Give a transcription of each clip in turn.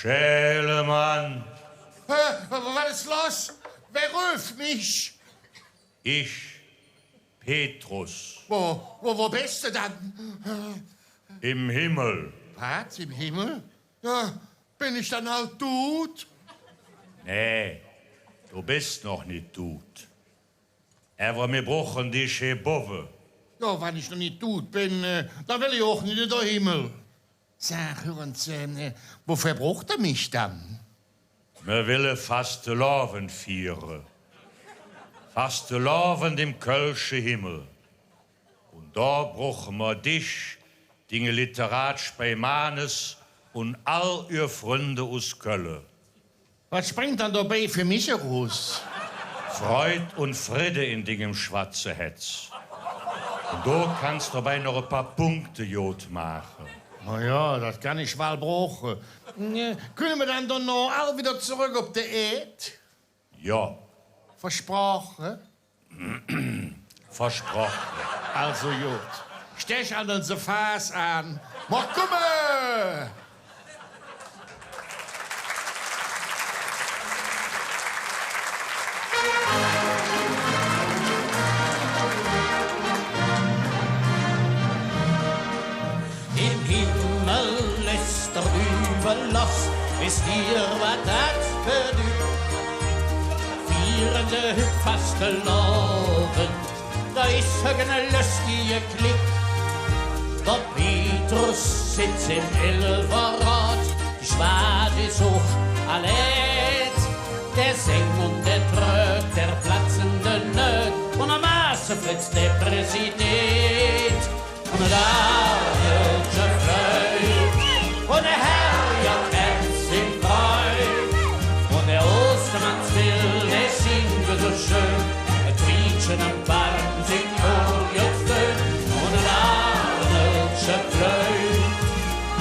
Schälemann. Was ist los? Wer ruft mich? Ich, Petrus. Wo bist du dann? Im Himmel. Was, im Himmel? Ja, bin ich dann halt tot? Nee, du bist noch nicht tot. Aber wir brauchen dich hier boven. Ja, wenn ich noch nicht tot bin, dann will ich auch nicht in den Himmel. Sag, hören Sie, wofür braucht er mich dann? Wir wollen Fastelavond feiern. Fastelavond im Kölschen Himmel. Und da brauchen wir dich, Dinge Literat Speimanes und all ihr Freunde aus Köln. Was springt dann dabei für mich raus? Freud und Friede in Dingem schwarze Hetz. Und du kannst dabei noch ein paar Punkte Jod machen. Na ja, das kann ich mal brauchen. Können wir dann doch noch alle wieder zurück auf die Erde? Ja, Versprochen? versprochen. Also gut. Stech an unser Fass an. Mach kommen! Im Himmel ist der Überlass, ist hier was das bedeutet. Vierende Fastelavond, da ist eine lustige Klick. Der Petrus sitzt im Elferrad, die Schwade ist hoch allein. Der Säng und der Trög, der platzende Nöt und am Maße flitzt der Präsident. Und da wird gefreut und der Herr ja Herz im Freu. Und der Ostermannswill, der singt so schön, er quietschen am Barren, singt oh jetzt dünn. Und da wird gefreut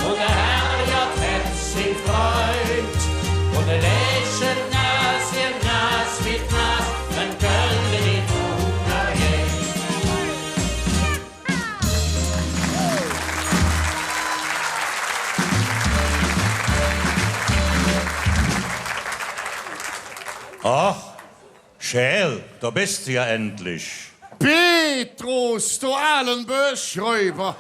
und der Herr ja Herz im Freu. Und der Lächeln nass, ihr Nass mit Nass, dann können die Hunger gehen. Ach, Schäl, da bist du ja endlich. Petrus, du Allenböschräuber.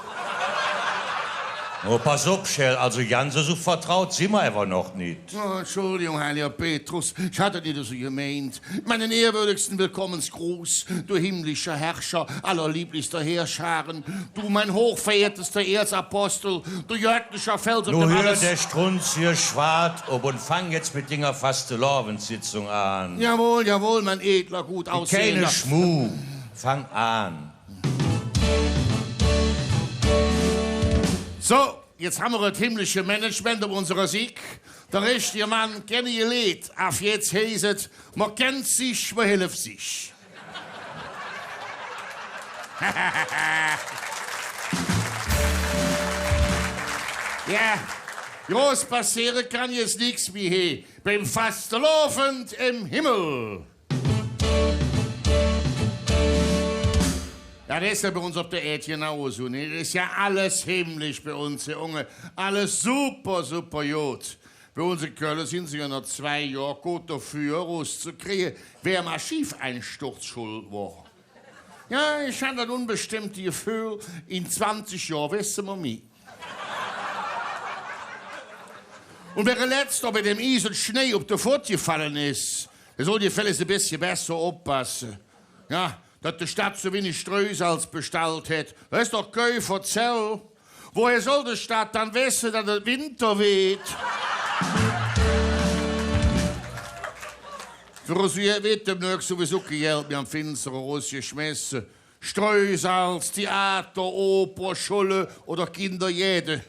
Oh, pass auf, Schäl, also ganz so vertraut sind wir einfach noch nicht. Oh, Entschuldigung, heiliger Petrus, ich hatte dir das so gemeint. Meinen ehrwürdigsten Willkommensgruß, du himmlischer Herrscher, allerlieblichster Heerscharen, du mein hochverehrtester Erzapostel, du göttlicher Fels auf Du dem hör alles... der Strunz hier schwart ob und fang jetzt mit Dinger Fastelavondsitzung an. Jawohl, jawohl, mein edler, gut aussehender... Keine Schmuh, fang an. So, jetzt haben wir das himmlische Management um unserer Sieg. Der richtige Mann kennt ihr Lied. Auf jetzt heißt es, man kennt sich, man hilft sich. Ja, groß passieren kann jetzt nichts wie hier. Beim Fastelavond im Himmel. Ja, das ist ja bei uns auf der Erde genauso. Ne? Das ist ja alles himmlisch bei uns, Junge. Alles super, super gut. Bei uns in Köln sind sie ja noch 2 Jahre gut dafür, rauszukriegen, wer mal Schiefeinsturz schuld war. Ja, ich habe das unbestimmte Gefühl, in 20 Jahren wissen wir mehr. Und wer letzter bei dem Eis und Schnee auf der Furt gefallen ist, der soll die Fälle ein bisschen besser aufpassen. Ja, dass die Stadt so wenig Streusalz bestellt hat. Das ist doch Käuferzell. Woher soll die Stadt dann wissen, dass der Winter weht? Für uns wird demnächst sowieso kein Geld mehr am Finsteren rausgeschmissen. Streusalz, Theater, Oper, Schule oder Kinder jede.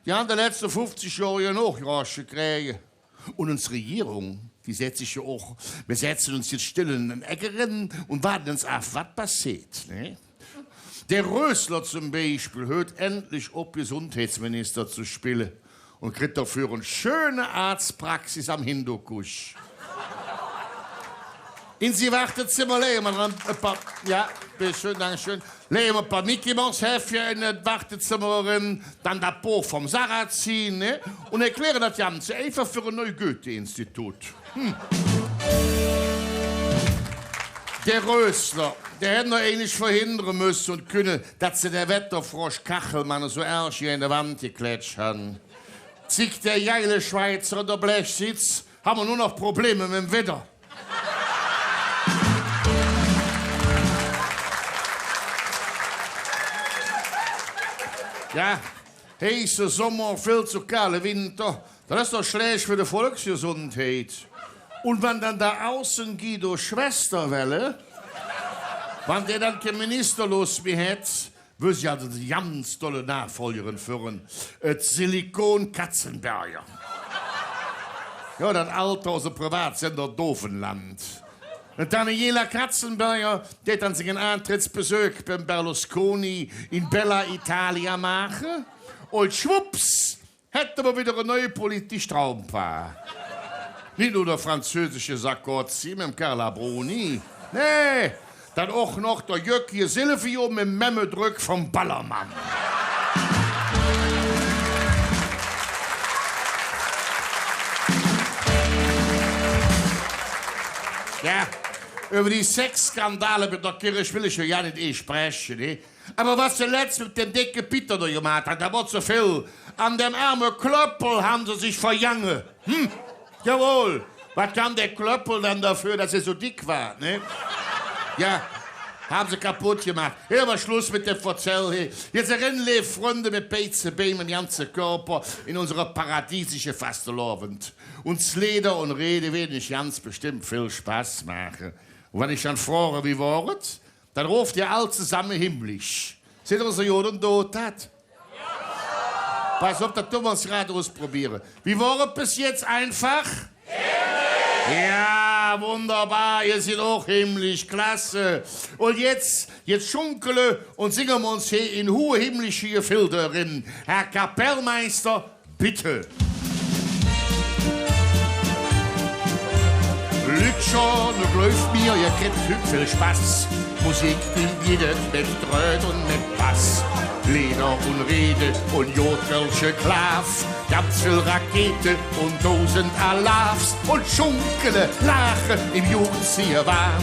Die haben die letzten 50 Jahre ja noch rasch gekriegt. Und unsere Regierung, die setzt sich ja auch, wir setzen uns jetzt still in den Eckeren und warten uns auf, was passiert. Ne? Der Rösler zum Beispiel hört endlich auf, Gesundheitsminister zu spielen und kriegt dafür eine schöne Arztpraxis am Hindukusch. In Sie Wartezimmer legen wir ein paar, ja, schön, danke schön. Legen wir ein paar Mickey Mouse Häfchen in das Wartezimmer, dann das Buch vom Sarrazin, ne? Und erklären das Ganze einfach für ein neues Goethe-Institut. Der Rösler, der hätte noch eigentlich verhindern müssen und können, dass sie der Wetterfrosch Kachelmann so ernst in der Wand geklatscht haben. Zieht der geile Schweizer der Blechsitz, haben wir nur noch Probleme mit dem Wetter. Ja, heißer Sommer, viel zu kaler Winter. Das ist doch schlecht für die Volksgesundheit. Und wenn dann da außen Guido Schwesterwelle, wenn der dann kein Ministerlos mehr hat, will sie ja die ganz tolle Nachfolgerin führen. Silikon Katzenberger. Ja, das alte aus dem Privatsender Dovenland. Und Daniela Katzenberger, die hat dann sich einen Antrittsbesuch beim Berlusconi in Bella Italia machen. Und schwupps, hätten wir wieder ein neues politisches Traumpaar. Nicht nur der französische Sarkozy mit dem Carla Bruni. Nee, dann auch noch der Jöcki Silvio mit dem Memmedrück vom Ballermann. Ja, über die Sexskandale mit der Kirche will ich ja nicht sprechen. Ne? Aber was zuletzt mit dem dicken Peter da gemacht hat, da war zu viel. An dem armen Klöppel haben sie sich verjangen. Jawohl. Was kann der Klöppel dann dafür, dass er so dick war? Ne? Ja, haben sie kaputt gemacht. Hier war Schluss mit dem Verzell. Jetzt erinnern wir Freunde mit PCB im ganzen Körper in unserer paradiesischen Fastelovend. Und das Leder und Rede werden nicht ganz bestimmt viel Spaß machen. Und wenn ich dann frage, wie war es, dann ruft ihr alle zusammen himmlisch. Seht ihr, was ihr Joden dort hat? Ja. Pass auf, das tun wir uns gerade ausprobieren. Wie war es bis jetzt einfach? Ja, wunderbar, ihr seid auch himmlisch, klasse. Und jetzt schunkele und singen wir uns hier in hohe himmlische Gefilde rein. Herr Kapellmeister, bitte. Lütschon, läuft mir, ihr kriegt viel Spaß. Musik bindet mit Dröhn und mit Bass. Leder und Rede und Jodelsche Klav. Ganz viel Rakete und 1000 Alarvs. Und Schunkele, Lache im Jugendzieherwahn.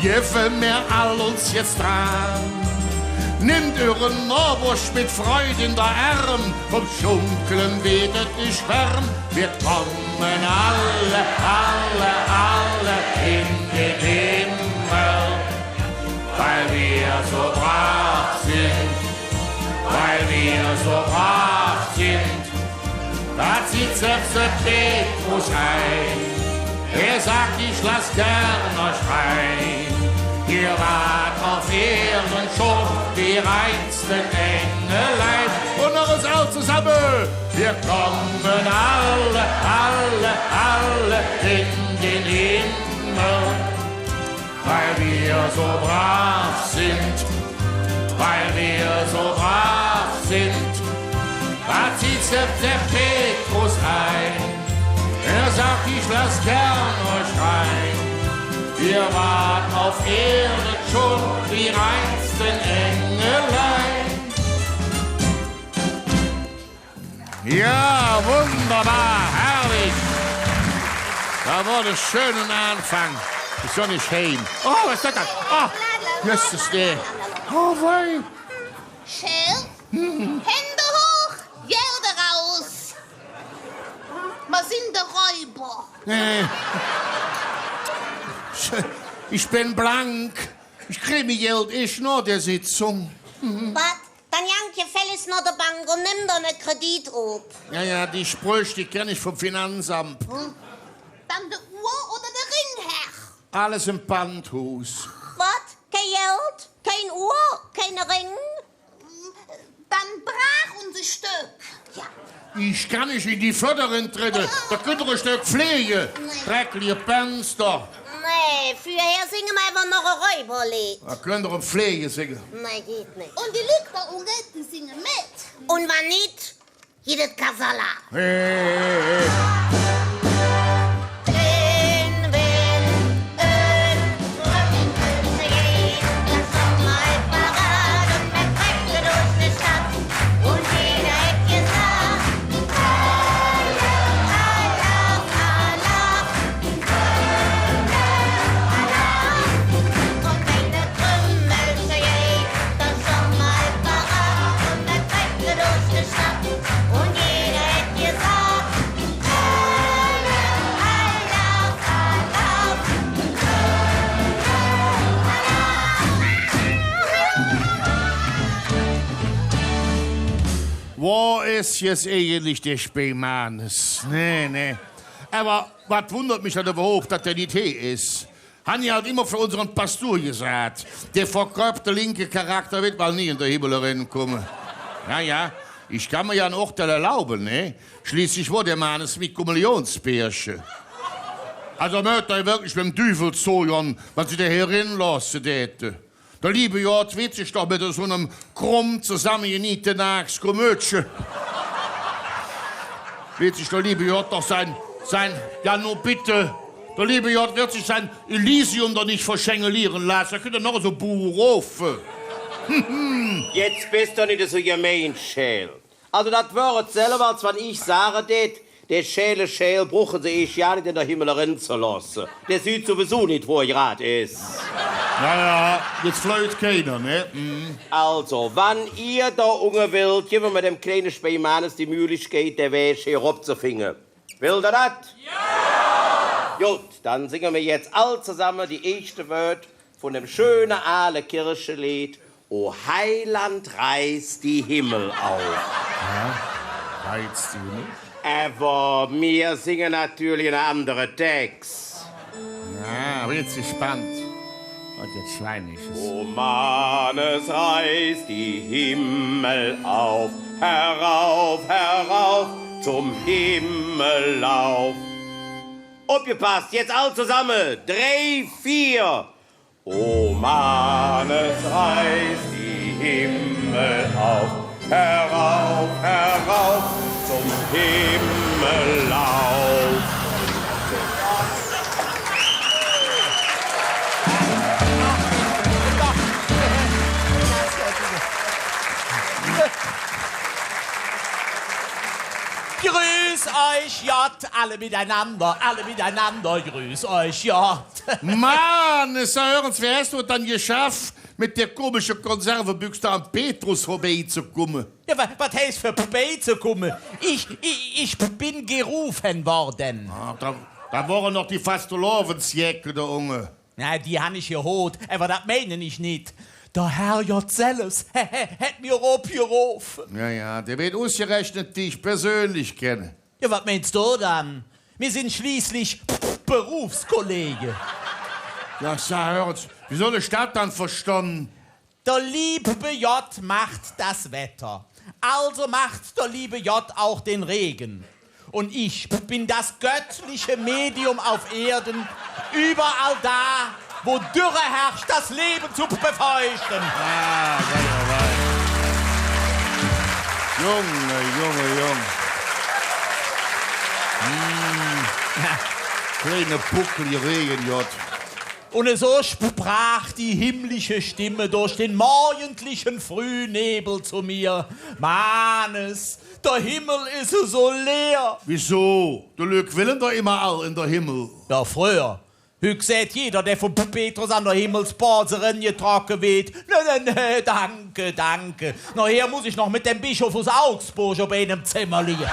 Jeffen wir all uns jetzt dran. Nimmt euren Norbusch mit Freude in der Arm. Vom Schunkeln wedet nicht Schwärm. Wir kommen alle in den Himmel. Weil wir so brav sind. Weil wir so brav sind. Da zieht selbst der Petrus ein. Sagt, ich lass gern euch rein. Ihr wart auf Erden schon die reinsten Engelein. Und noch uns auch zusammen. Wir kommen alle in den Himmel. Weil wir so brav sind. Weil wir so brav sind. Da zieht selbst der Petrus ein. Sagt, ich lass gern euch rein. Ihr wart auf Erden schon die reinsten Engelein. Ja, wunderbar, herrlich. Da war der schöne Anfang. Die Sonne ist heim. Oh, was ist das? Oh, Jesus, der. Oh, wei. Schell, Hände hoch, Gelde raus. Was sind die Räuber? Ich bin blank. Ich kriege mein Geld erst nach der Sitzung. Was? Dann jank gefälligst noch der Bank und nimm doch einen Kredit auf. Ja, die Sprüche, die kenne ich vom Finanzamt. Dann der Uhr oder der Ringherr? Alles im Pfandhaus. Was? Kein Geld? Kein Uhr? Keine Ring? Dann brach unser Stück. Ja. Ich kann nicht in die Förderin treten. Da könnt ihr ein Stück pflegen. Dreckliche Fenster. Nee, vorher singen wir einfach noch ein Räuberlied. Da könnt ihr Pflege singen. Nee, geht nicht. Und die Leute da unten, die singen mit. Und wenn nicht, geht das Kasala. Hey. jetzt eigentlich der Spähmannes? Nee. Aber was wundert mich dann überhaupt, dass der nicht hier ist? Hanni hat immer für unseren Pastor gesagt, der verkörperte linke Charakter wird mal nie in der Himmel kommen. Ja, ich kann mir ja ein Urteil erlauben, ne? Schließlich war der Mannes mit Kommunionsbärchen. Also möchte er wirklich mit dem Teufel zögern, was sie der Herrin lassen täte. Der liebe Jord wird sich doch mit so einem krumm zusammengenähten Komödchen. Wird sich der liebe Jord doch sein, ja nur bitte, der liebe Jord wird sich sein Elysium doch nicht verschengelieren lassen. Er könnte noch so rufen. Jetzt bist du nicht so gemein, Schäl. Also das Wort selber, als wenn ich sage, der Schäl brauchen sie ich ja nicht in der Himmel rennen zu lassen. Der sieht sowieso nicht, wo er gerade ist. Ja, jetzt fleut keiner, ne? Also, wenn ihr da unge wollt, geben wir dem kleinen Spähmannes die Möglichkeit, der Wäsche hier rumzufinden. Will ihr das? Ja! Gut, dann singen wir jetzt all zusammen die erste Wort von dem schönen aale Kirchenlied O Heiland reißt die Himmel auf. Ja, reizt die Himmel? Aber wir singen natürlich einen anderen Text. Ja, aber jetzt gespannt. Und jetzt Schweinisches. O Mannes reißt die Himmel auf, herauf, herauf, zum Himmel auf. Aufgepasst, jetzt all zusammen. 3, 4. O Mannes reißt die Himmel auf, herauf, herauf, zum Himmel auf. Grüß euch, J, alle miteinander, grüß euch, J. Mann, es hören, wer hast du dann geschafft, mit der komischen Konservenbüchse am Petrus vorbeizukommen? Ja, was heißt für vorbeizukommen? Ich bin gerufen worden. Ach, da waren noch die Fastelovensjäcke, der Unge. Na, die han ich geholt, aber das meine ich nicht. Der Herr J. Selles hat mir abgerufen. Ja, der wird ausgerechnet dich persönlich kennen. Ja, was meinst du dann? Wir sind schließlich Berufskollege. Ja, sag, hör's, wie soll die Stadt dann verstanden? Der liebe J macht das Wetter. Also macht der liebe J auch den Regen. Und ich bin das göttliche Medium auf Erden, überall da, wo Dürre herrscht, das Leben zu befeuchten. Ah, Junge. Kleine Puckel, Regenjott. Und so sprach die himmlische Stimme durch den morgendlichen Frühnebel zu mir. Mannes, der Himmel ist so leer. Wieso? Du Lück willen doch immer all in der Himmel. Ja, früher. Hüg seht jeder, der von Petrus an der Himmelsborserin getrocken wird. Nee, danke. Nachher muss ich noch mit dem Bischof aus Augsburg auf einem Zimmer liegen.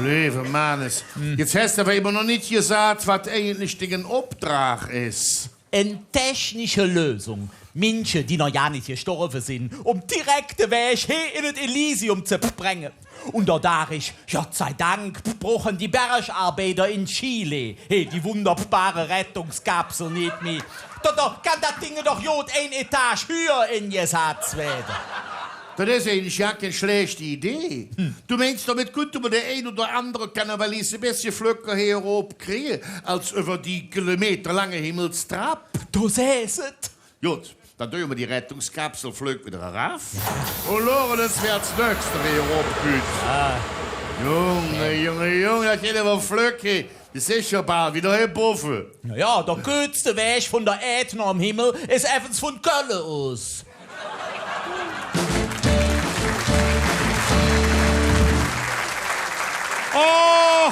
Liebe Mannes, jetzt hast du aber immer noch nicht gesagt, was eigentlich dein Auftrag ist. Eine technische Lösung. Menschen, die noch ja nicht gestorben sind, um direkte Weg hier in das Elysium zu bringen. Und dadurch, Gott sei Dank, brauchen die Bergarbeiter in Chile die wunderbare Rettungskapsel nicht mehr. Da kann das Ding doch jod eine Etage höher eingesetzt werden. Das ist eigentlich ja keine schlechte Idee. Du meinst, damit könnte man der ein oder andere Kannibalist ein bisschen Flöcker hier oben kriegen, als über die kilometerlange Himmelstrappe. Du siehst es. Gut, dann tun wir die Rettungskapsel flöck wieder rauf. Und schauen, das wird das Nächste hier oben Junge, das geht aber Flöcke. Das ist ja bald wieder ein Buffen. Ja, der kürzeste Weg von der Ätna am Himmel ist evans von Köln aus. Oh,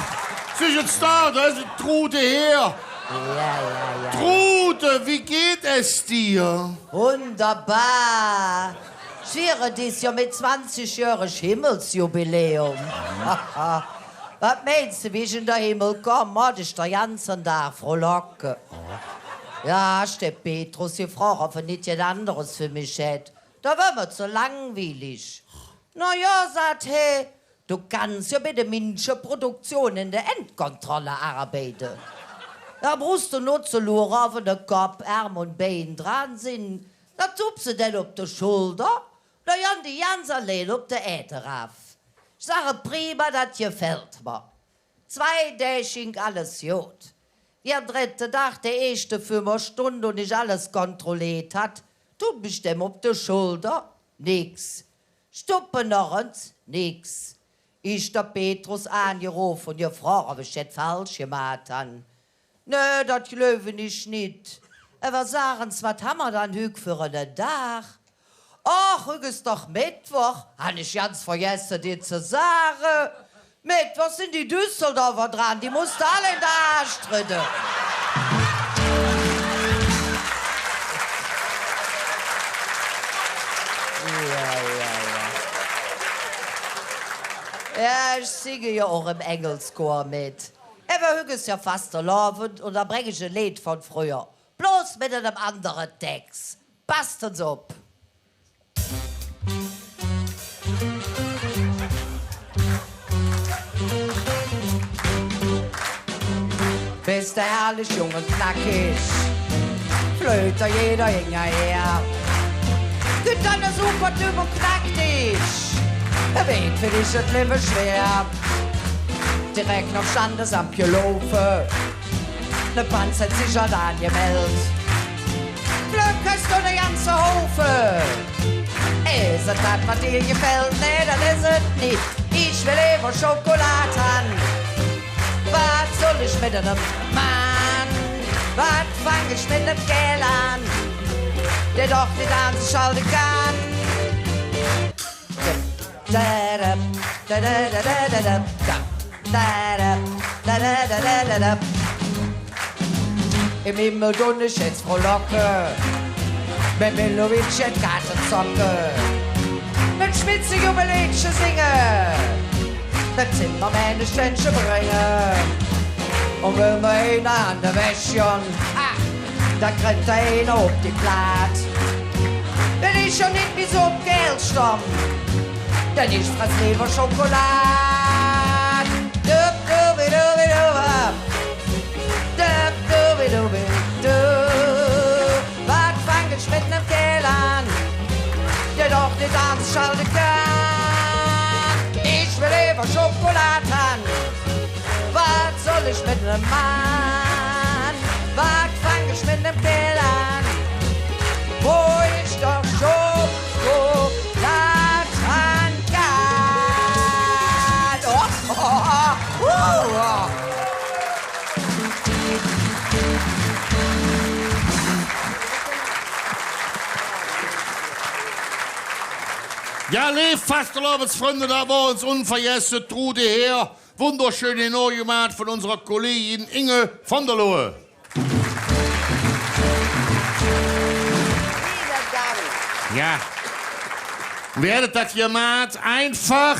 sie ist jetzt da ist die Trude her. Ja. Trude, wie geht es dir? Wunderbar. Schwere dies ja mit 20-jährigem Himmelsjubiläum. Was meinst du, wie ich in der Himmel komme? Das ist der ganze Tag frohlocken. Ja, der Petrus, die Frau, ob er nicht ein anderes für mich hätte. Da war mir zu langweilig. Na ja, sagt hey, du kannst ja bei der Minche-Produktion in der Endkontrolle arbeiten. Da brauchst du nur zu schauen, wo der Kopf, Arm und Bein dran sind. Da tupst du dann auf der Schulter, da jan die ganz allein auf der Äther auf. Ich sage prima, das gefällt mir. 2 Tage ging alles gut. Wie am 3. Tag, der erste 5 Stunden und ich alles kontrolliert hat, tut mich dem auf der Schulter nix. Stuppen noch uns nix. Ich der Petrus angerufen und gefragt, ob ich das falsch gemacht habe. Nö, das glaube ich nicht. Aber sagen Sie, was haben wir dann heute für einen Tag? Ach, heute ist doch Mittwoch. Habe ich ganz vergessen, dir zu sagen. Mittwoch sind die Düsseldorfer dran, die musst du alle in den Arsch treten. Ja, ich singe ja auch im Engelschor mit. Aber heute ist ja fast erlaubt und da bringe ich ein Lied von früher. Bloß mit einem anderen Text. Passt uns ab. Bist du herrlich jung und knackig, flöht da jeder hinterher. Gut, dann ist super Typ und knack dich. Der Weg für dich ist Leben schwer. Direkt noch Standesamt gelaufen, ne Panzer hat sich schon angemeldet. Glück hast du ne ganze Hofe. Ist es das, was dir gefällt? Nee, das ist es nicht. Ich will lieber Schokolade haben. Was soll ich mit einem Mann? Was fang ich mit einem Kerl an, der doch nicht anschalten kann? Im Himmel gunn ich jetzt frohlocke, mit Milowitsch et Kartenzocke, mit schwitzig Überlegsche singe, mit Zimmermänne Ständchen bringe. Und will mir einer an der Wäschchen, da kriegt einer auf die Platt. Denn ich schon nicht wie so ein Geld stamm, denn ich fress lieber Schokolade. Was fang ich mit nem Kerl an, der doch nicht anschalten kann? Ich will lieber Schokolade haben. Was soll ich mit nem Mann? Was fang ich mit nem Kerl an, wo ich doch Schokolade haben kann? Oh, oh, oh, oh. Ja, lebt fast, Freunde, da war uns unvergessen Trude her. Wunderschöne neue Mann von unserer Kollegin Inge von der Lohe. Ja. Werdet das gemacht? Einfach.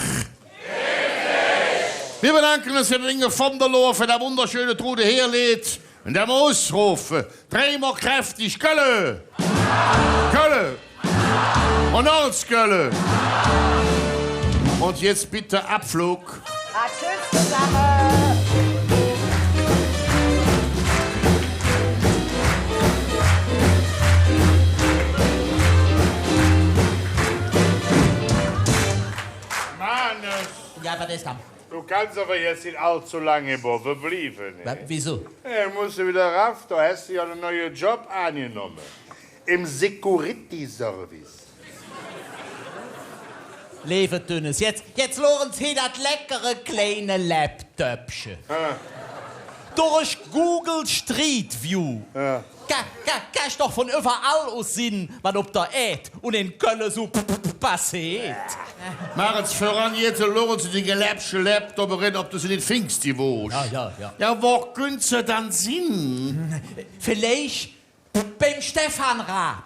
Wir bedanken uns für Inge von der Lohe für das wunderschöne Trude herlädt. Und der muss rufen. Dreimal kräftig. Kölle. Kölle. Und Ortskölle. Und jetzt bitte Abflug. Tschüss zusammen. Mannes, Ja, was ist das? du kannst aber jetzt nicht allzu lange bleiben. Ne? Wieso? Ja, musst du wieder rauf, da hast du ja einen neuen Job angenommen. Im Security-Service. Levertünnes. Jetzt loren Sie das leckere kleine Laptopchen. Durch Google Street View. Ja. Kannst doch von überall aus sehen, was ob der Ed und in Köln so passiert. Machen's voran jetzt, loren Sie die geläppsche Laptop rein, ob du sie nicht fingst, die Wosch. Ja. Ja, wo können Sie dann Sinn? Vielleicht beim Stefan Raab.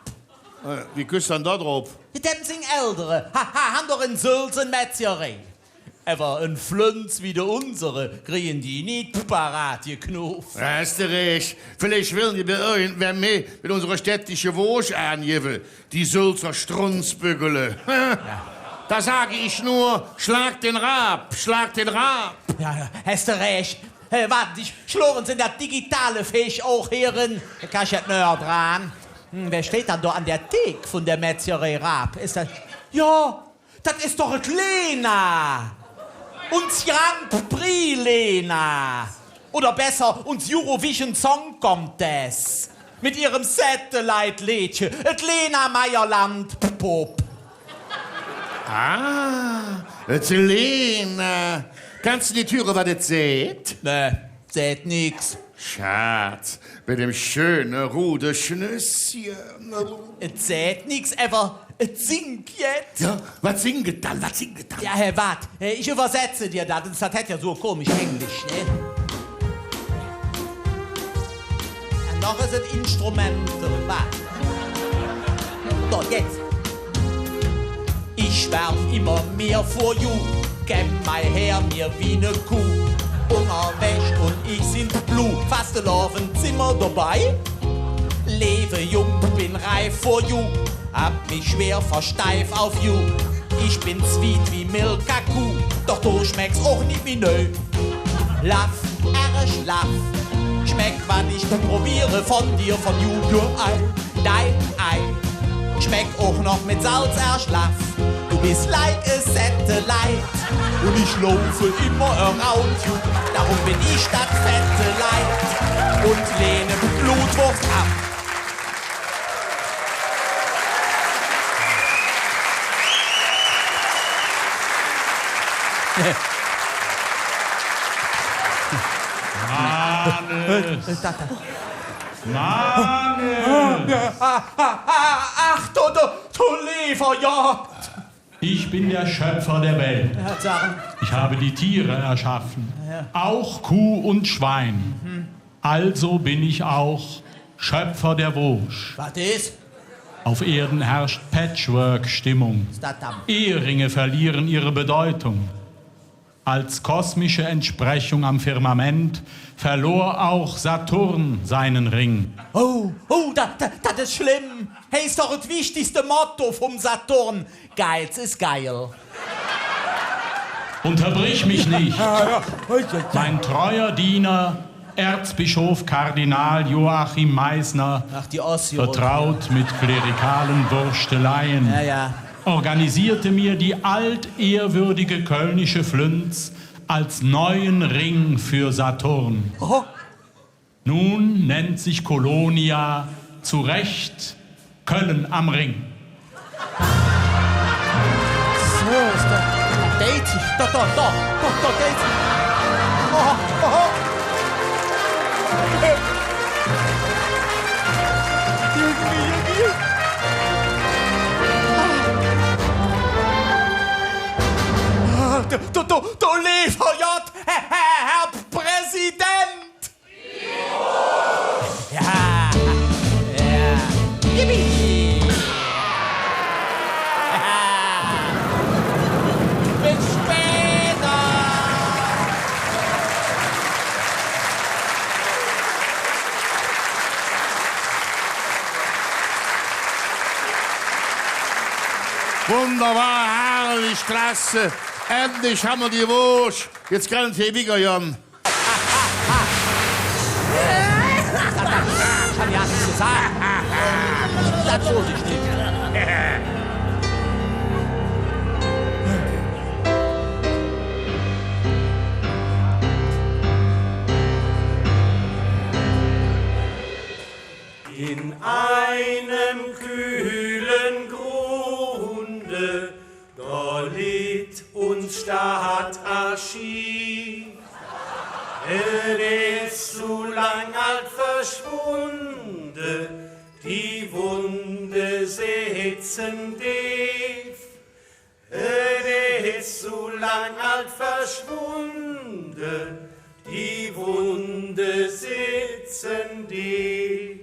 Wie küsst dann da drauf? Dem sind Ältere. Haben doch in Sülz eine Metzgerei. Aber ein Flünz wie der unsere kriegen die nicht parat geknufft. Hast du recht. Vielleicht will die bei irgendwer mehr mit unserer städtischen Wurst angeben. Die Sulzer Strunzbügele. Da sage ich nur, schlag den Rab, schlag den Rab. Ja, hast du recht. Warte, ich schloren sind das digitale Fisch auch hierin. Da kann ich nicht näher dran. Wer steht dann da an der Theke von der Metzgerei Raab? Ist das... Ja, das ist doch Lena. Uns Grand Prix Lena. Oder besser, uns Eurovision Song Contest. Mit ihrem Satellite-Lädchen. Et Lena Meierland Pop. Ah, jetzt Lena. Kannst du die Türe, was das seht? Ne, seht nix. Schatz, mit dem schönen, rude Schnüsschen. Es seht nix, aber es singt jetzt. Ja, was singet dann, was singet dann? Ja, Herr Watt, ich übersetze dir das. Das hat ja so komisch Englisch, ne? Und noch ist es Instrumente, was? So, jetzt. Ich schwärm immer mehr vor you, kämm mein Herr mir wie ne Kuh. Hunger wäscht und ich sind blue. Fast laufen Zimmer dabei. Lebe jung, bin reif for you. Hab mich schwer versteif auf you. Ich bin sweet wie Milka-Kuh. Doch du schmeckst auch nicht wie nö. Laff, Laff. Schmeckt, wann ich probiere von dir, von you, nur ein, dein Ei. Schmeckt auch noch mit Salz erschlaff. Du bist like a satellite. Und ich laufe immer around you. Darum bin ich das fette Leid und lehne Blutwurst ab. Ach, du Leverjagd! Ich bin der Schöpfer der Welt. Ich habe die Tiere erschaffen, auch Kuh und Schwein. Also bin ich auch Schöpfer der Wurst. Was ist? Auf Erden herrscht Patchwork-Stimmung. Eheringe verlieren ihre Bedeutung. Als kosmische Entsprechung am Firmament verlor auch Saturn seinen Ring. Oh, das ist schlimm. Hey, ist doch das wichtigste Motto vom Saturn. Geiz ist geil. Unterbrich mich nicht. Mein treuer Diener, Erzbischof Kardinal Joachim Meisner, Ach, die Ossi. vertraut mit klerikalen Wursteleien, Ja. organisierte mir die altehrwürdige kölnische Flünz als neuen Ring für Saturn. Oh. Nun nennt sich Kolonia zu Recht Köln am Ring. So ist das. Date sich. Doch, date sich. Oh. Du Leverjagd, Herr Präsident! Ja. Yippie! Bis später! Wunderbar, herrlich, klasse. Endlich haben wir die Wurst. Jetzt kann ich wieder, Jan. Kann ja nichts gesagt. Das tut sich nicht. In einem kühlen Grunde, da liegt uns Stadtarchiv. Ist zu lang alt verschwunden, die Wunde sitzen tief. Ist zu lang alt verschwunden, die Wunde sitzen tief.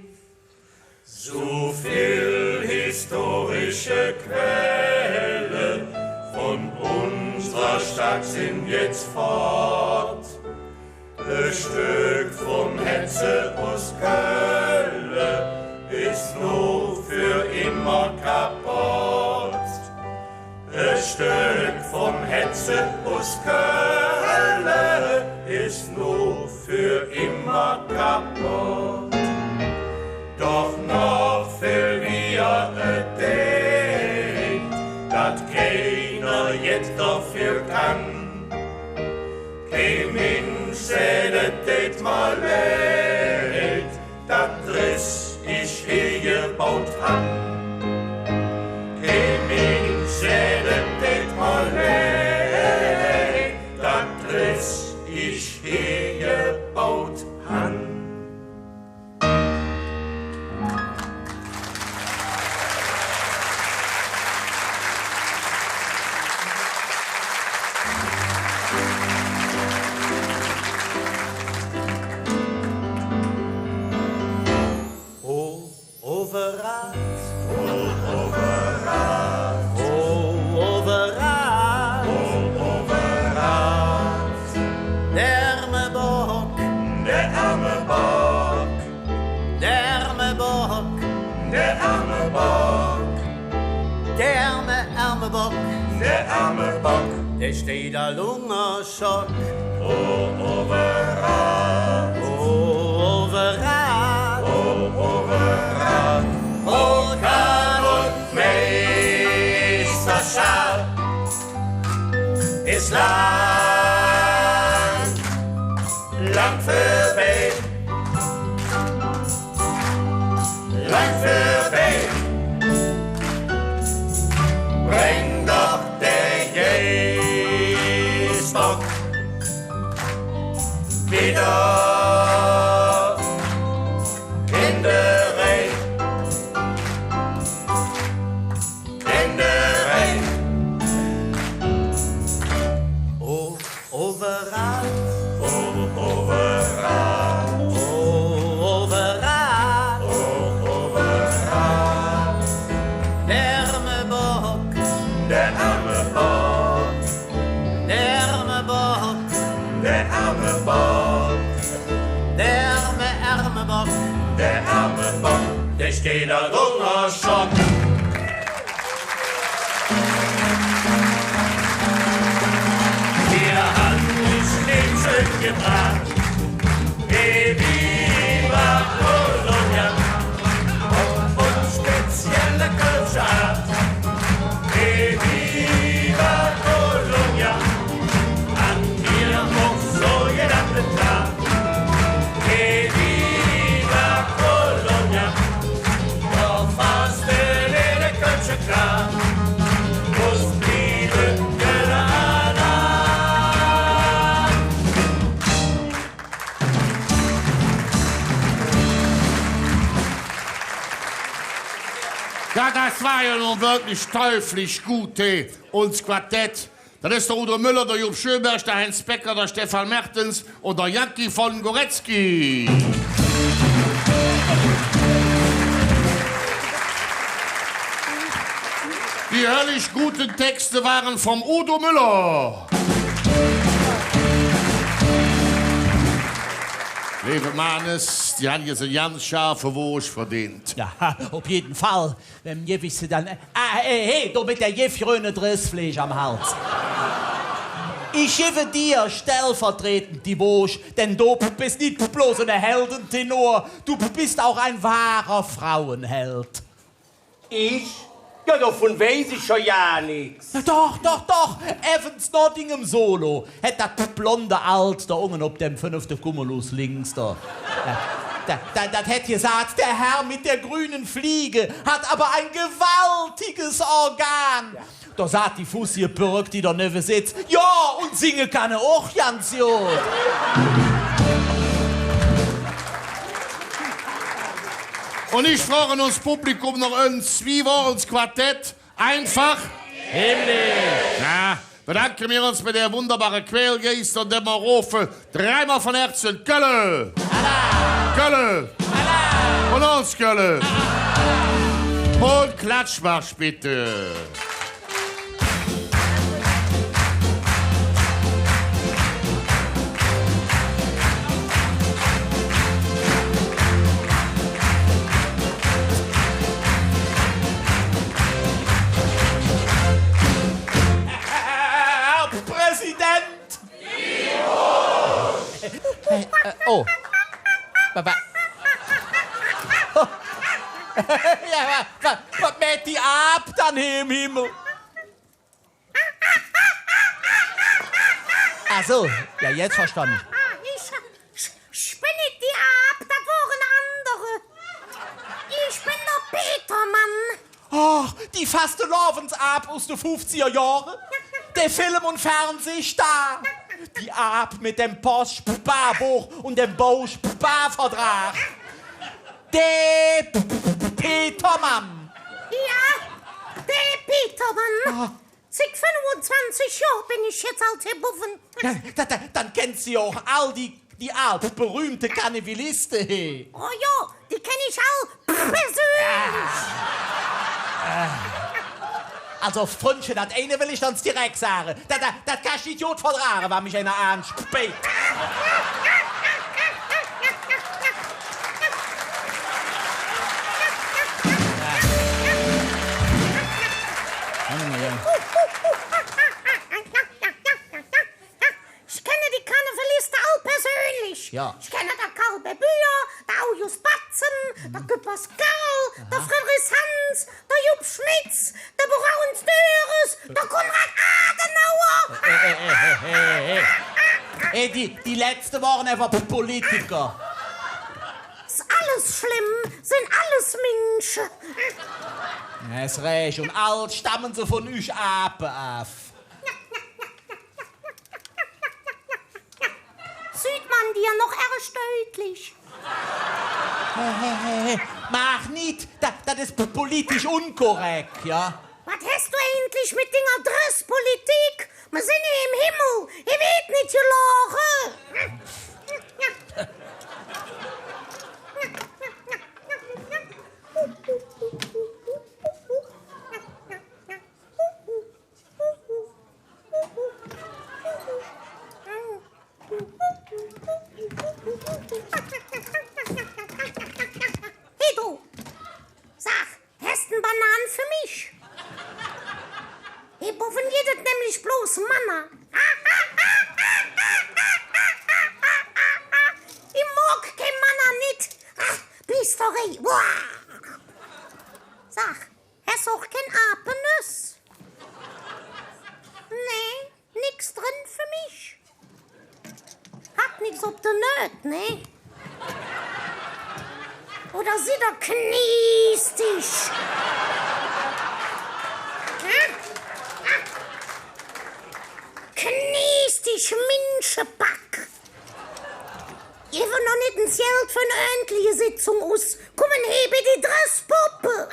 So viel historische Quellen von unserer Donnerstag sind jetzt fort. Ein Stück vom Hetze aus Kölle ist nur für immer kaputt. Ein Stück vom Hetze aus Kölle ist nur für immer kaputt. Doch noch viel wir denkt, dass keiner jetzt dafür kann. Kein Mensch redet mal leid, dass Riss ich hier gebaut hab. Kein Mensch redet mal leid, dass Riss ich hier gebaut hab. Der arme Bock, der steht da Lungerschock. Oh, Overrad, oh, Overrad, oh, Overrad, oh, Kahn und Meisterschaft ist lang, lang vorbei, lang vorbei. Bring doch der Jäsbock wieder in der Reihe, in der Reihe. oh, Overrad, Oh, Overrad, oh, Overrad, oh, Overrad, der arme Bock, der arme Bock, der arme Bock, der arme Bock, der arme Bock, der arme Bock, der steht da Lungerschock. Wir haben uns Schnitzel gebracht, viva Colonia, und spezielle Kölschaft. Viva Colonia, an mir auch so gedacht klar. Viva Colonia, doch fast in der Kölsche klar. Muss blieben Granada. Ja, das war ja nun wirklich teuflisch gut, hey. Uns Quartett. Das ist der Udo Müller, der Jupp Schöberg, der Heinz Becker, der Stefan Mertens und der Janki von Goretzky. Die herrlich guten Texte waren vom Udo Müller. Liebe Mannes, die haben jetzt eine ganz scharfe Wurst verdient. Ja, auf jeden Fall. Wenn ihr wisst, dann... hey, du mit der gefrorenen Dressfleisch am Hals. Ich gebe dir stellvertretend die Wurst, denn du bist nicht bloß ein Heldentenor, du bist auch ein wahrer Frauenheld. Ich? Ja, davon weiß ich schon ja nichts. Doch. Evans Nottingham Solo. Hat das blonde Alt da unten auf dem 5. Cumulus links da. Das hätte gesagt, der Herr mit der grünen Fliege hat aber ein gewaltiges Organ. Ja. Da sagt die Fussi Birk, die da neben sitzt, ja, und singen kann er auch ganz gut. Und ich frage uns Publikum noch uns, wie war uns Quartett? Einfach? Himmlisch. Ja, bedanken wir uns bei der wunderbaren Quälgeist und dem rufen dreimal von Herzen Kölle. Kölle. Und uns Kölle. Und Klatschmarsch bitte. Oh. Ja, was mäht die ab dann hier im Himmel? Ach so, ja, jetzt verstanden. Ich bin nicht die Ab, das waren andere. Ich bin der Petermann. Oh, die Fastelovensab aus den 50er Jahren. Der Film- und Fernsehstar. Die Ab mit dem Post-Sparbuch und dem Bausch-Sparvertrag. Der Petermann. Ja, der Petermann. Seit 25 Jahren bin ich jetzt alt Buffen. Ja, dann kennt sie auch all die berühmte Karnevalisten. Oh ja, die kenne ich auch persönlich. Also, Freundchen, das eine will ich dann direkt sagen. Das kannst du Idiot vertragen, wenn mich einer anspricht. Ich kenne die Karnevalisten auch persönlich. Ja. Ich kenne der Karl Bühler, der Aujus Batzen, der Küppers Karl, der Friedrich Hans, der Jupp Schmitz, der Borauens Döres, der Konrad Adenauer. Die letzten waren einfach Politiker. Ist alles schlimm, sind alles Menschen. Ja, ist recht. Und all stammen sie von euch Apen ab. Sieht man dir noch erst deutlich. Hey, mach nicht, das ist politisch unkorrekt, ja? Was hast du eigentlich mit deiner Dresspolitik? Wir sind hier im Himmel, ich will nicht gelachen. Hey du, sag, hast du Bananen für mich? Ich buffen jedes nämlich bloß Männer. Ich mag kein Männer nicht. Bist doch ey. Sag, hast auch kein Apennüss? Nee, nix drin für mich. Hat nix ob du nöt, ne? Oder sie doch kniest dich. Kniest dich, Minschepack. Ich will noch nicht ins Geld für eine ordentliche Sitzung aus. Komm und hebe die Dresspuppe.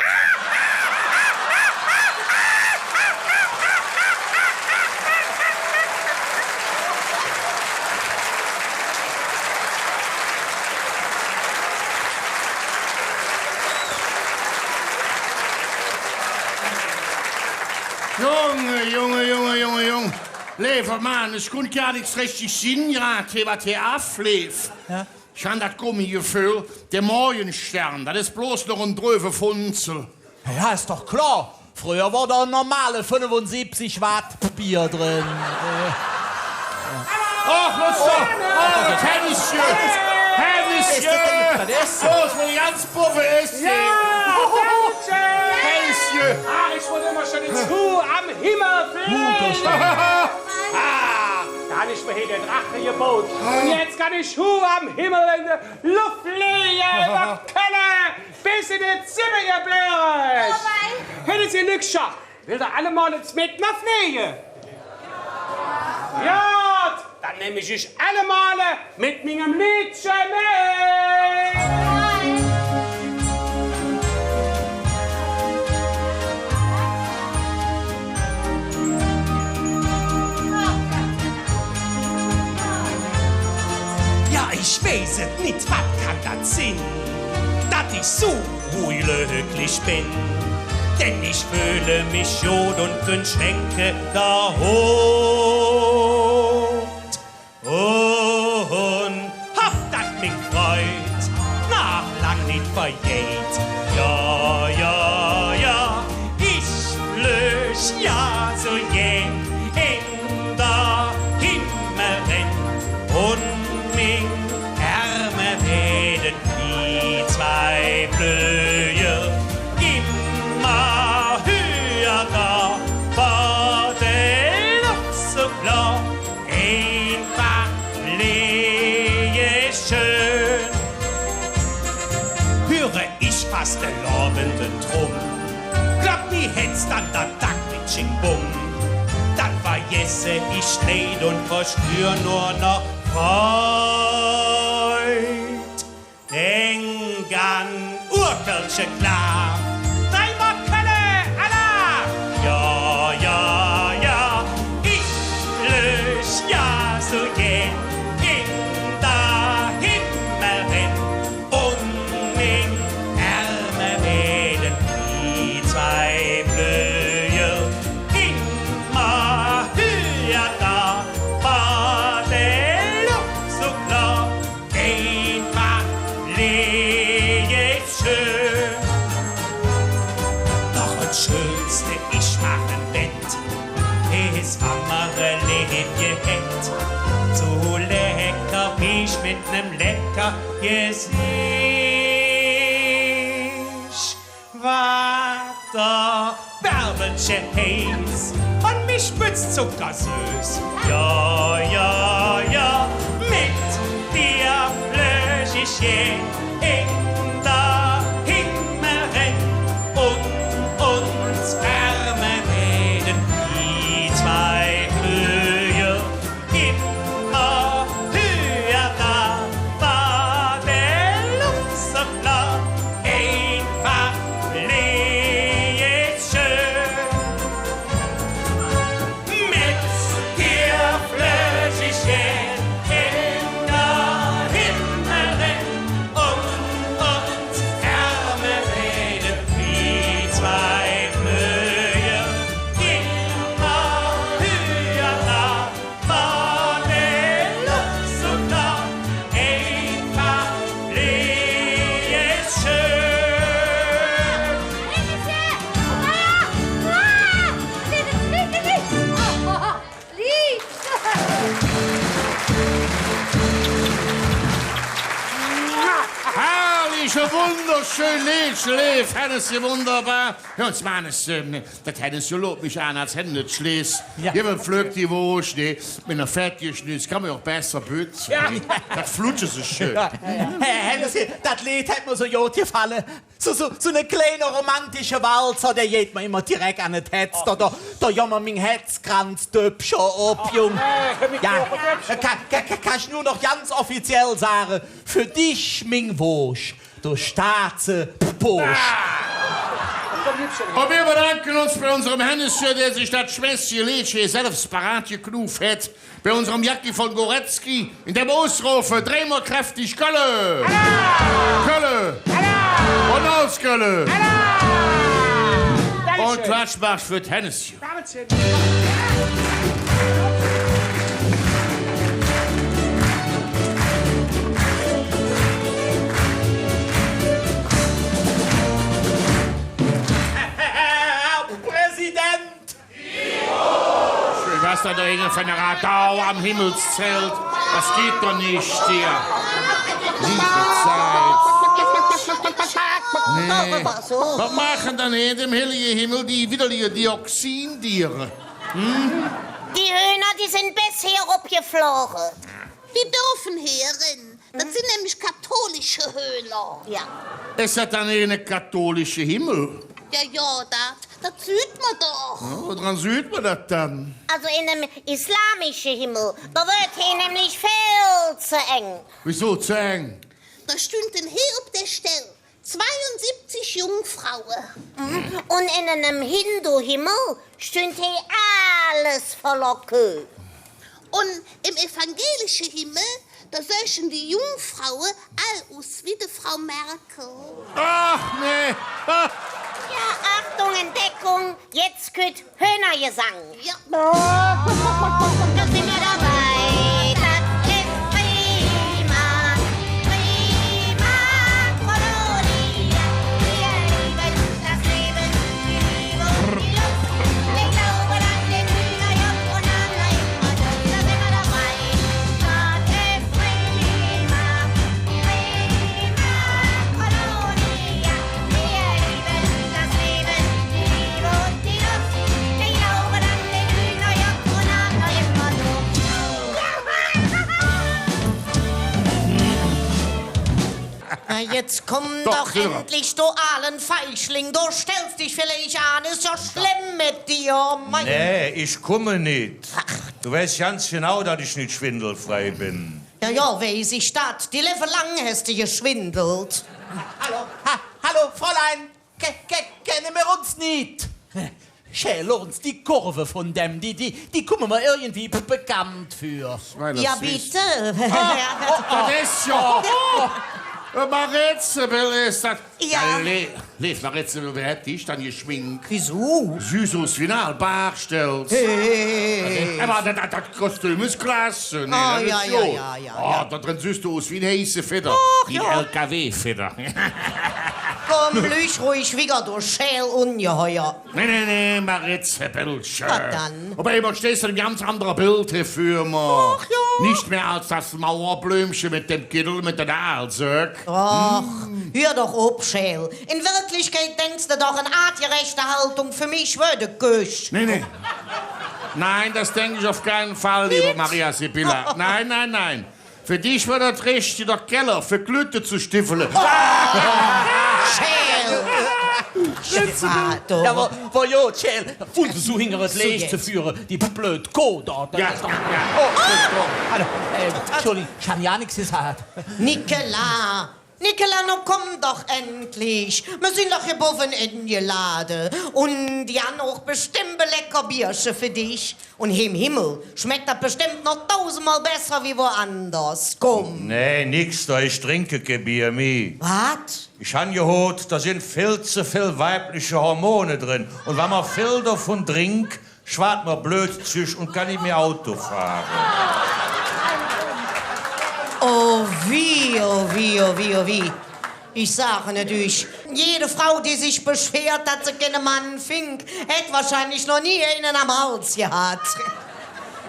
Junge. Lieber Mann, es kommt gar nichts richtig Sinn, was hier abläuft. Ja? Ich habe das Gummigefühl, der Morgenstern, das ist bloß noch ein dröve Funzel. Ja, ist doch klar. Früher war da ein normale 75 Watt Bier drin. Ach, was so? Oh, Tennisje! So, wo die ganze Puffe ist. Tennisje! Ich wollte immer schon ins Hu am Himmel fliegen. Da habe ich mir hier den Drache gebaut. Und jetzt kann ich Hu am Himmel in der Luft fliegen. Über Kölle bis in die Zimmer geblärt. Hätten Sie nichts geschafft, will da alle mal ins Mitner fliegen? Ja, dann nehme ich euch alle Male mit meinem Liedchen mit. Ja, ich weiß es nicht, was kann das sein, dass ich so glücklich bin. Denn ich fühle mich jod und könnt schwenke da hoch. Und hab dat mich freut, nach lang nicht vergeht. Ja, ich flöch ja so je in der Himmel und mich dann da Tsching Bum. Dann vergesse ich Leid und verspür nur noch Freud. Denk an Urkirche klar. Dreimal Kölle, Allah! Ja, ja, ja, ich lösch ja so gehen in der Himmel hin und in Ärme werden die zwei Blöcke immer höher da, war der Luft so klar, einfach lebt schön. Doch das Schönste, ich mach ein Bett, es Hammerle gehängt, so lecker wie ich mit nem lecker Gesicht. Watter, Bärbelchen heiß und mich spitzt zuckersüß. Ja, ja, ja, mit dir flöch ich je in der Himmel hin und uns Ärme werden die zwei Höhe immer höher da, war der Luft so klar, einfach lebt schön. Mit dir flöch ich je in der Himmel hin und uns Ärme werden wie zwei Flöhe immer höher da, war der Luft so klar, einfach lebt schön. Herrliche, wunderschön, Lied, fändes ihr wunderbar. Ja, und meines, das hätten sie lobt mich an, als hätten das Schles. Ja. Jemand flögt die Wurst, mit einer fertig Schnitz, kann man auch besser bützen. Ja. Das flutscht so schön. Ja. Hätten Sie, das Lied hat mir so gut gefallen. So eine kleine romantische Walzer, der geht mir immer direkt an das Herz. Da jammer mein Herzkranz döpscher Opium. Ja, kannst nur noch ganz offiziell sagen, für dich, mein Wursch, du Staatse Bursch. Und wir bedanken uns bei unserem Hennesje, der sich das Schwätzchen Lädchen selbst parat geknuft hat. Bei unserem Jacki von Goretzky in der Ausrufe, drehen wir kräftig Kölle! Kölle! Und aus Kölle! Und Klatschbach für das Hennesje. Was da drinnen für eine Radau am Himmelszelt? Das geht doch nicht hier. Liebe Zeit. Nee. Was machen dann in dem hellen Himmel die widerliche Dioxintiere? Hm? Die Hühner, die sind bisher abgeflogen. Die dürfen Herren. Das sind nämlich katholische Hühner. Ja. Ist das dann ein katholischer Himmel? Ja, das sieht man doch. Ja, woran sieht man das dann? Also in einem islamischen Himmel, da wird hier nämlich viel zu eng. Wieso zu eng? Da stünden hier auf der Stelle 72 Jungfrauen. Und in einem Hindu-Himmel stünd hier alles voller Kühe. Und im evangelischen Himmel, da sehen die Jungfrauen all aus wie die Frau Merkel. Ach, nee. Ja, Achtung, Entdeckung, jetzt kommt Hühnergesang. Ja. Da sind wir dabei, das ist prima, prima, Kolonia. Wir lieben das Leben, die Liebe und die Luft. Wir glauben an den Hühnerjoch und an immer das. Da sind wir dabei, das ist prima, prima, Kolonia. Wir lieben das Leben, die Liebe und die Luft. Wir glauben an den Hühnerjoch und an immer Jetzt komm doch Silber. endlich, du allen Feischling. Du stellst dich vielleicht an, ist ja schlimm mit dir. Nee, ich komme nicht. Du weißt ganz genau, dass ich nicht schwindelfrei bin. Ja, weiß ich das. Die Leve lang hast du geschwindelt. Hallo, Fräulein. Kennen wir uns nicht? Schäl uns die Kurve von dem, die kommen mir irgendwie bekannt für. Ja, bitte. Das ist ja... Maretzebel ist das... Ja. Lief, Maretzebel, wer hat dich dann geschminkt? Wieso? Süß aus Final, Barstells. Hey. Aber das Kostüm ist klasse. Nee, Ah, das ist ja, so. ja. Da drin siehst du aus wie ein heiße Feder. Ach, Wie ja. LKW-Feder. Komm, lüch ruhig wieder, du Schäl ungeheuer. Nee, Maretzebel, schön. Was dann? Aber immer stehst du ein ganz anderes Bild hier für mich. Ach, ja. Nicht mehr als das Mauerblümchen mit dem Kittel mit der Aalsöck. Ach, hör doch auf, Schäl. In Wirklichkeit denkst du doch, eine artgerechte Haltung für mich würde Gösch. Nee. Nein, das denke ich auf keinen Fall, liebe Maria Sibylla. Nein. Für dich war das richtig, der Keller für Glüte zu stiffeln. Schäl! Ja, wo ja, Schäl, und so hingeres Lech zu führen, die blöd Koda. Ja. Hallo, Entschuldigung, ich hab ja nichts gesagt. Nicola, nun komm doch endlich. Wir sind doch hier boven eingeladen. Und die haben auch bestimmt lecker Biersche für dich. Und im Himmel schmeckt das bestimmt noch 1000-mal besser wie woanders. Komm. Nee, nix, da ich trinke kein Bier mehr. Was? Ich han gehört, da sind viel zu viel weibliche Hormone drin. Und wenn man viel davon trinkt, schwart man blöd züch und kann nicht mehr Auto fahren. Oh wie. Ich sage natürlich, jede Frau, die sich beschwert, dass sie keinen Mann findet, hätte wahrscheinlich noch nie einen am Hals gehabt.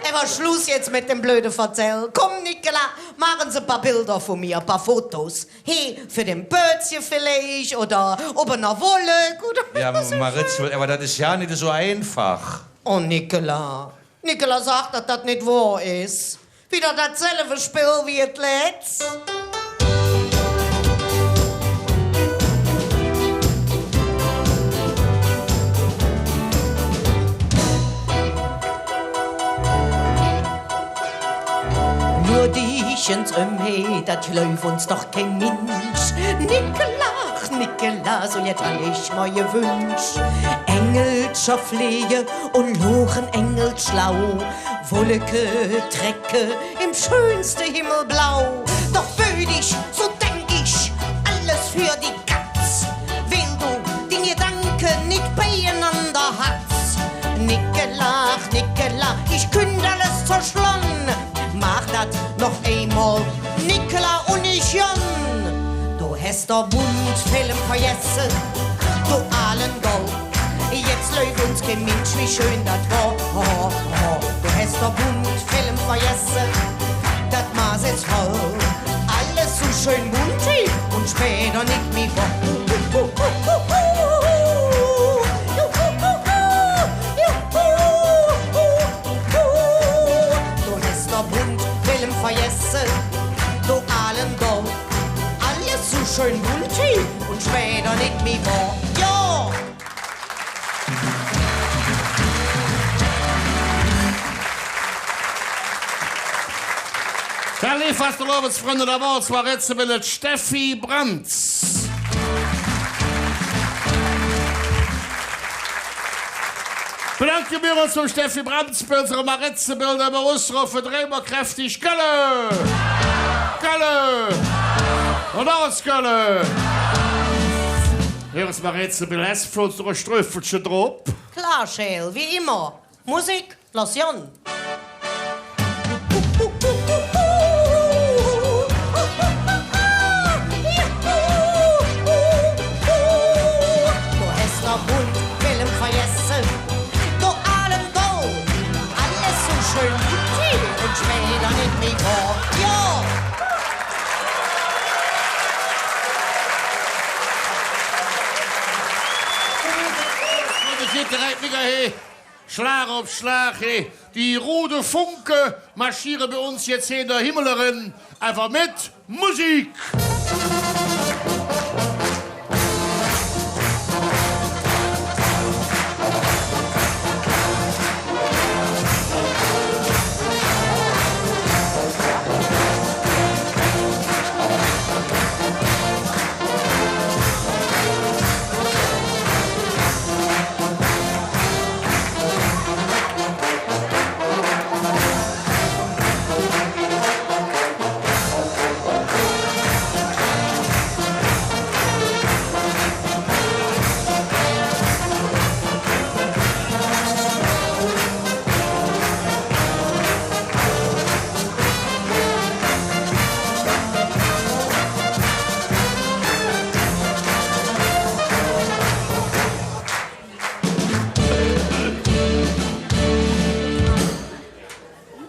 Aber Schluss jetzt mit dem blöden Verzell. Komm, Nicola, machen Sie ein paar Bilder von mir, ein paar Fotos. Hey, für den Bötzchen vielleicht oder ob einer Wolle. Oder Ja, Maritzl, aber das ist ja nicht so einfach. Oh, Nicola sagt, dass das nicht wahr ist. Wieder dasselbe Spiel wie das letzte. Nur dich ins Ömhe, das läuft uns doch kein Mensch. Nicola, so jetzt all ich meine Wünsch. Engelscher Flehe und Lochen Engelschlau, Wolke, Trecke im schönsten Himmelblau. Doch bödig, so denk ich, alles für die Katz, weil du die Gedanken nicht beieinander hast. Nicola, ich künde alles zerschlungen. Mach dat noch einmal, Nicola und ich Jon. Du hast der Bundfilm vergessen, du allen Gold. Jetzt läuft uns kein Mensch, wie schön das war. Du hast der Bundfilm vergessen, das Maß ist voll. Alles so schön buntig und später nicht mehr vor. Vergessen, du allen Gold. Alles so schön buntig und später nicht mehr wahr. Ja! Da lief fast der Lobensfreunde der Wahl, zwar Retzebel Steffi Brands. Bedanken wir uns zum Steffi Brands für unsere Maretzebilder bei Ausrufe Drehmer kräftig Gölle! Und aus Gölle! Hier ist Maretzebil, hast für unsere Ströfelchen drauf? Klar, Schäl, wie immer. Musik, lass Jon. Du hast der Bundfilm vergessen, du allen Gold. Alles so schön buntig und später nicht mehr wahr. Ja! Geht direkt wieder her. Schlag auf Schlag, hey. Die Rude Funke marschieren bei uns jetzt hier in der Himmelerin. Einfach mit Musik.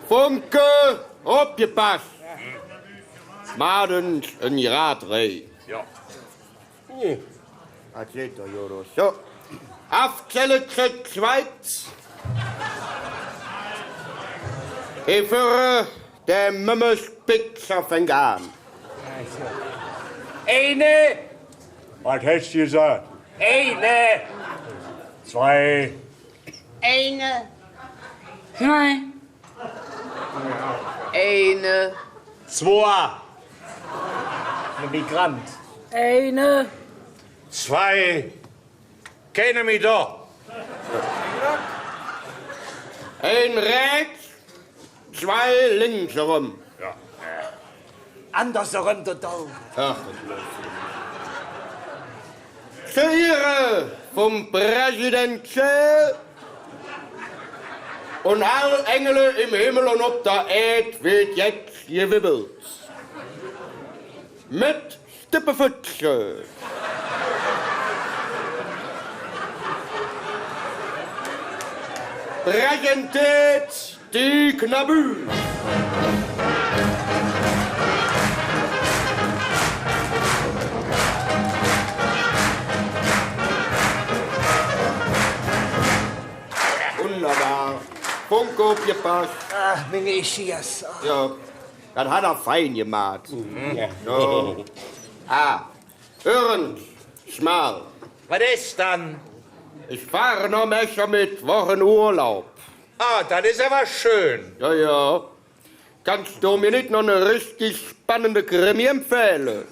Funke, aufgepasst. Madens ein Radreh. Ja. Das geht doch, Jodo. So. Afzelle zur Schweiz. Ich führe der Mümmelspitz auf den Garn. Eine. Was hättest du gesagt? Eine. 2. Eine. Zwei. Eine. 2. Ein Migrant. Eine. 2. Kenne mich doch. Ein rechts, 2 links herum. Ja. Andersherum total. Ach, zur Ehre vom Präsident Schell und all Engel im Himmel und ob der Erd wird jetzt gewibbelt. Mit Stippefütze. Präsentiert die Knabü. Wunderbar. Funke aufgepasst. Ach, meine Ischias. Ja, das hat er fein gemacht. Ja. So. Hören, schmal. Was ist dann? Ich fahre noch Messer mit Wochenurlaub. Ah, das ist aber schön. Ja, ja. Kannst du mir nicht noch eine richtig spannende Krimi empfehlen?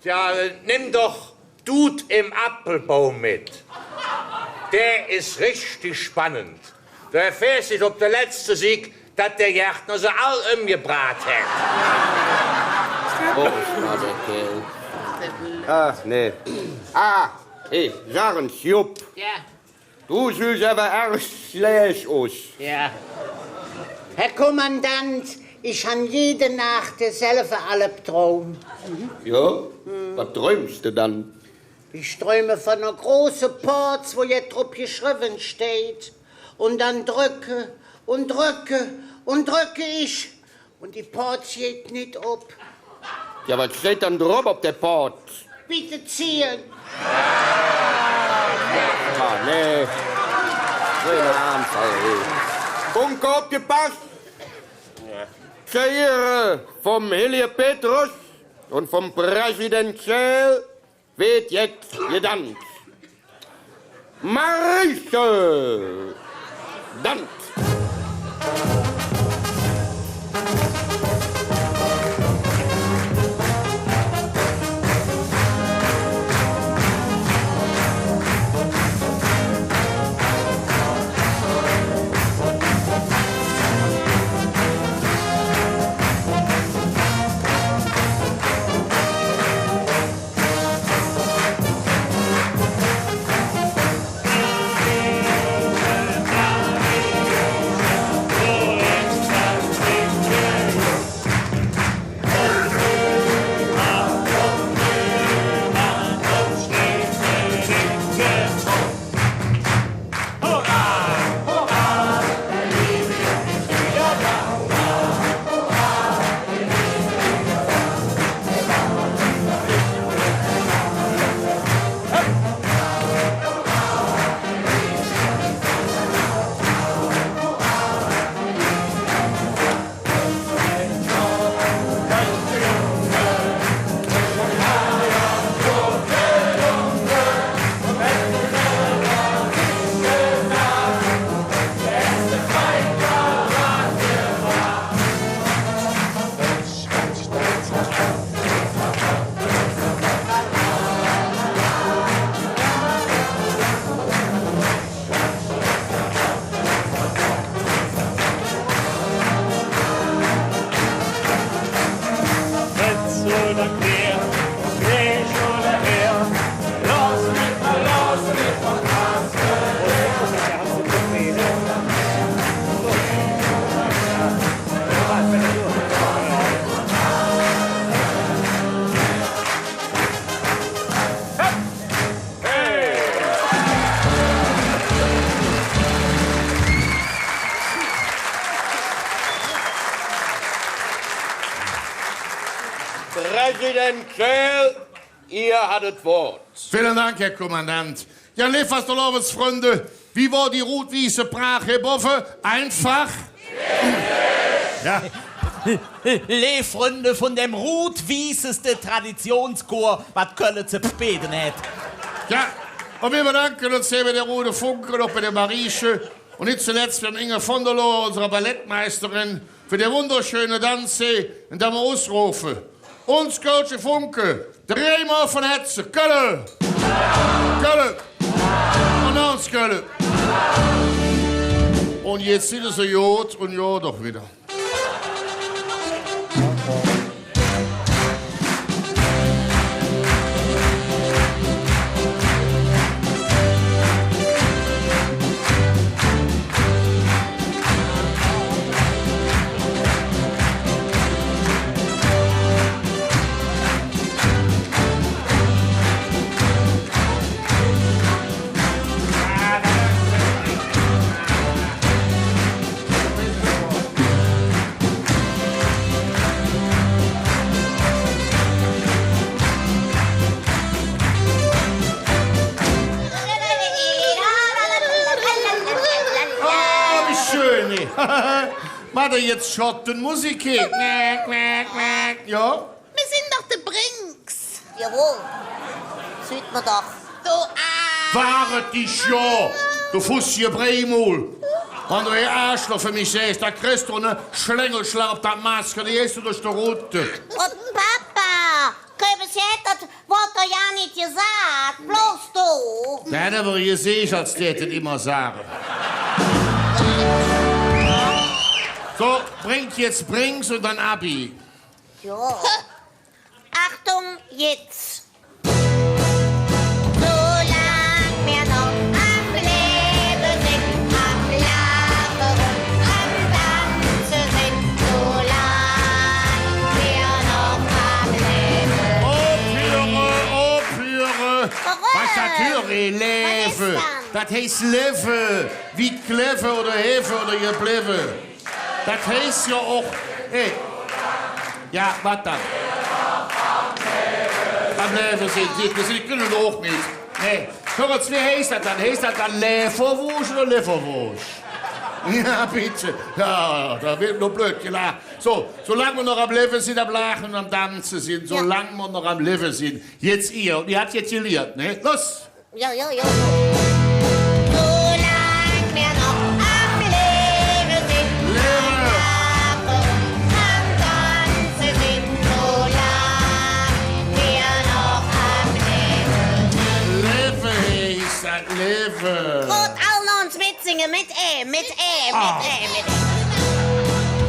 Ja, nimm doch Dude im Apfelbaum mit. Der ist richtig spannend. Du erfährst nicht, ob der letzte Sieg, dass der Gärtner so all umgebracht hat. Oh, war der Kerl. Ach, nee. Hey, sagen Sie, Jupp. Ja. Du siehst aber erst schlecht aus. Ja. Herr Kommandant, ich habe jede Nacht dasselbe Albtraum. Ja? Was träumst du dann? Ich träume von einer großen Porz, wo jetzt drauf geschrieben steht. Und dann drücke und drücke und drücke ich. Und die Porz geht nicht ab. Ja, was steht dann drauf auf der Port? Bitte ziehen. Ah, nee. Schöner Anfall, ey. Funke aufgepasst. Zur Ehre vom Helie Petrus und vom Präsident Schell wird jetzt gedankt. Marische! Dank! Präsident Schell, ihr hattet Wort. Vielen Dank, Herr Kommandant. Ja, liefers der Freunde, wie war die Rotwiese Prag, Herr Boffe? Einfach? Ja. Freunde von dem rotwieseste Traditionschor, was Köln zu beten hat. Ja, und wir bedanken uns hier bei der Rote Funke und bei der Marieche und nicht zuletzt für Inge von der Lohr, unserer Ballettmeisterin, für die wunderschöne Danse, in der wir ausrufen. Uns Kölsche Funke, der Reimer von Hetze, Köln! Köln! Und uns Köln! Und jetzt sind sie Jod und Jod doch wieder. Warte, jetzt Schottenmusik. Ja? Wir sind doch der Brinks. Jawohl. Sieht man doch. Du Wahre dich ja, du Fussi Breimul. Wenn du ein Arschloch für mich siehst, da kriegst du eine Schlängelschlag auf der Maske, die hast du durch die Route. Und Papa, bis jetzt, das wollte er ja nicht gesagt, bloß du. Nein, aber ihr seht, als die das immer sagen. So, bringt jetzt Brinks und dann Abi. Ja. Achtung, jetzt. Was natürlich, Leve. Das heißt Leve. Wie Kleve oder Hefe oder ihr Bleve. Das heißt ja auch. Hey. Ja, was dann? Am Leve sind die können auch nicht. Nee. Hör mal, wie heißt das dann? Heißt das dann Leverwurst oder Leverwurst? Ja, bitte. Ja, da wird nur blöd gelacht. So, solange wir noch am Leben sind, am Lachen und am Tanzen sind, solange wir noch am Leben sind. Jetzt ihr. Und ihr habt jetzt geliert, ne? Los! Ja. Solange wir noch am Leben sind, am Lachen und am Tanzen sind, solange wir noch am Leben sind. Leben ist das Leben. Gut, alle uns mitsingen, mit E, mit E, mit E, mit E.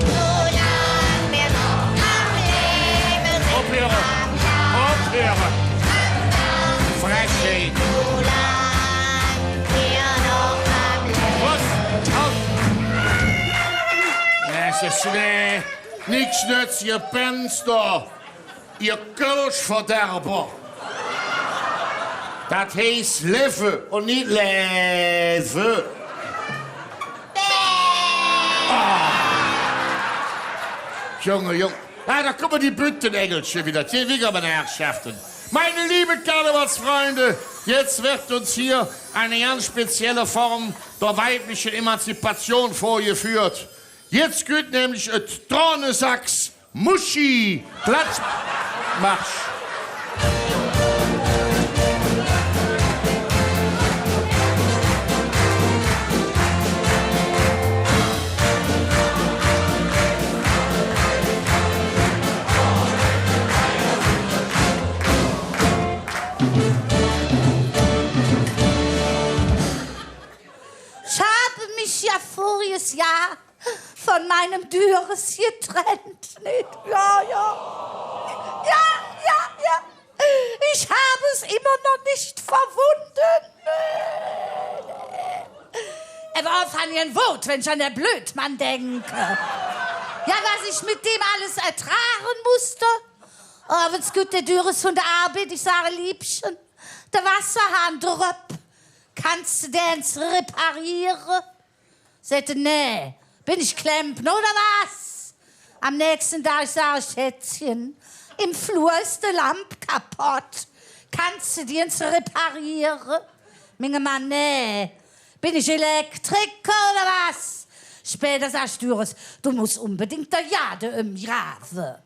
Solange wir noch am Leben sind, Aufhören! Frechheit! solange wir noch am Leben sind. Es ist schnell. Nichts nützt, ihr Penster. Ihr Kölschverderber. Das heißt Leve und nicht Leve. Junge. Ja, da kommen die Büttenengelchen wieder. Die Winger, meine Herrschaften. Meine lieben Karnevalsfreunde, jetzt wird uns hier eine ganz spezielle Form der weiblichen Emanzipation vorgeführt. Jetzt geht nämlich et Drohnesachs Muschi Platzmarsch. Voriges Jahr von meinem Düres getrennt, nicht? Ja. Ich habe es immer noch nicht verwunden. Er war auf einen Wut, wenn ich an der Blödmann denke. Ja, was ich mit dem alles ertragen musste. Oh, wenn's gut der Düres von der Arbeit, ich sage, Liebchen, der Wasserhahn dröpp. Kannst du den's reparieren? Sagte, nee, bin ich Klempner oder was? Am nächsten Tag sag ich, Schätzchen, Im Flur ist die Lampe kaputt. Kannst du die ins reparieren? Mein Mann, nee. Bin ich Elektriker oder was? Später sagst du, du musst unbedingt der Jade umgraben.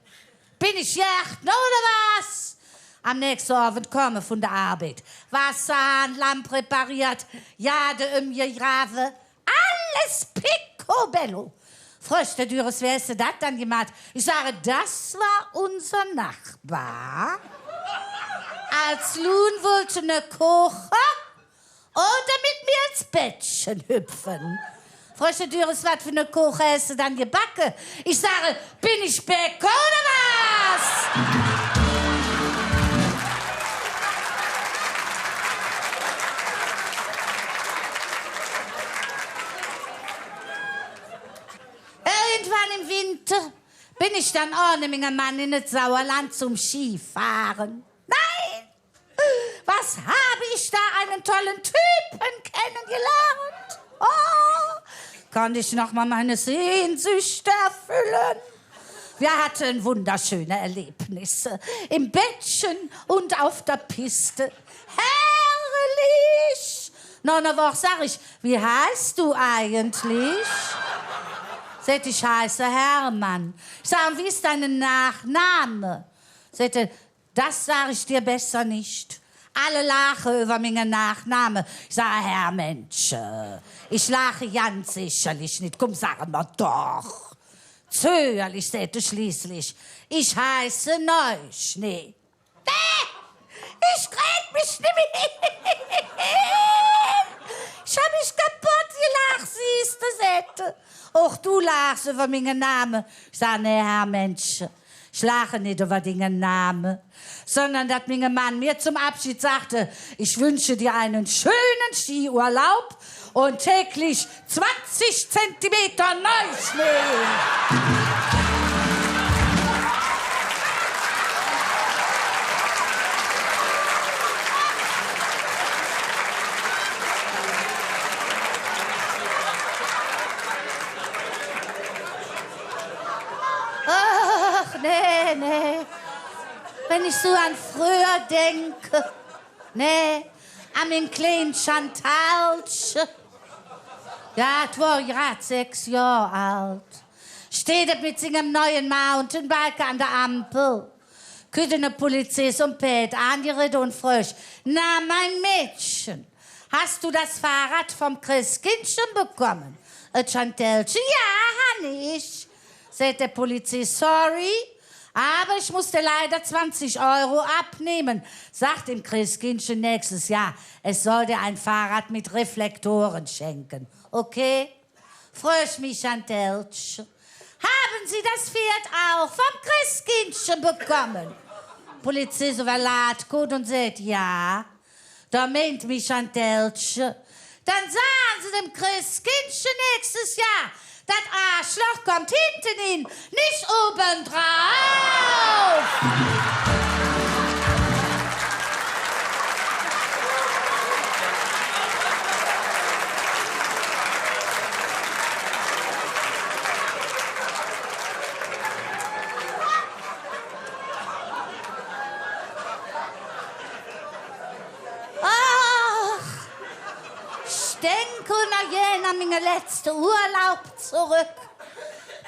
Bin ich Gärtner oder was? Am nächsten Abend komme von der Arbeit. Wasserhahn, Lampe repariert, Jade umgraben. Alles picobello. Fröste Dürres, wer ist das dann gemacht? Ich sage, das war unser Nachbar. Als Lohn wollte ne kochen oder mit mir ins Bettchen hüpfen. Fröste Dürres, was für ne Koche hast du dann gebacken? Ich sage, bin ich Bäcker oder was? Irgendwann im Winter bin ich dann ohne meinen Mann in das Sauerland zum Skifahren. Nein! Was habe ich da einen tollen Typen kennengelernt? Oh, konnte ich noch mal meine Sehnsüchte erfüllen? Wir hatten wunderschöne Erlebnisse im Bettchen und auf der Piste. Herrlich! Noch eine Woche sag ich, wie heißt du eigentlich? Sagte, ich heiße Hermann. Ich sage, wie ist dein Nachname? Sagte, das sage ich dir besser nicht. Alle lachen über meinen Nachnamen. Ich sage, Herr Mensch, ich lache ganz sicherlich nicht. Komm, sag mal doch. Zögerlich, sagte schließlich, ich heiße Neuschnee. Ich krieg mich nicht mehr. Ich hab mich kaputt gelacht, siehst du, sagte. Auch du lachst über meinen Namen. Ich sage, nee, Herr Mensch, ich lache nicht über deinen Namen, sondern dass mein Mann mir zum Abschied sagte, ich wünsche dir einen schönen Skiurlaub und täglich 20 Zentimeter Neuschnee. Nee. Wenn ich so an früher denke, nee, an den kleinen Chantalchen. Ja, ich war gerade 6 Jahre alt. Steht mit seinem neuen Mountainbike an der Ampel. Kütte eine Polizist und Pet angeritten und frisch. Na, mein Mädchen, hast du das Fahrrad vom Christkindchen bekommen? Chantalchen, ja, han ich. Sagt der Polizist, sorry, aber ich musste leider 20 € abnehmen. Sagt dem Christkindchen nächstes Jahr, es soll dir ein Fahrrad mit Reflektoren schenken. Okay? Freu ich mich, Chantalchen. Haben Sie das Pferd auch vom Christkindchen bekommen? Polizist überlädt gut und sagt, ja. Da meint mich, Chantalchen. Dann sagen Sie dem Christkindchen nächstes Jahr, das Arschloch kommt hinten hin, nicht obendrauf. Ich denke noch an meinen letzten Urlaub zurück.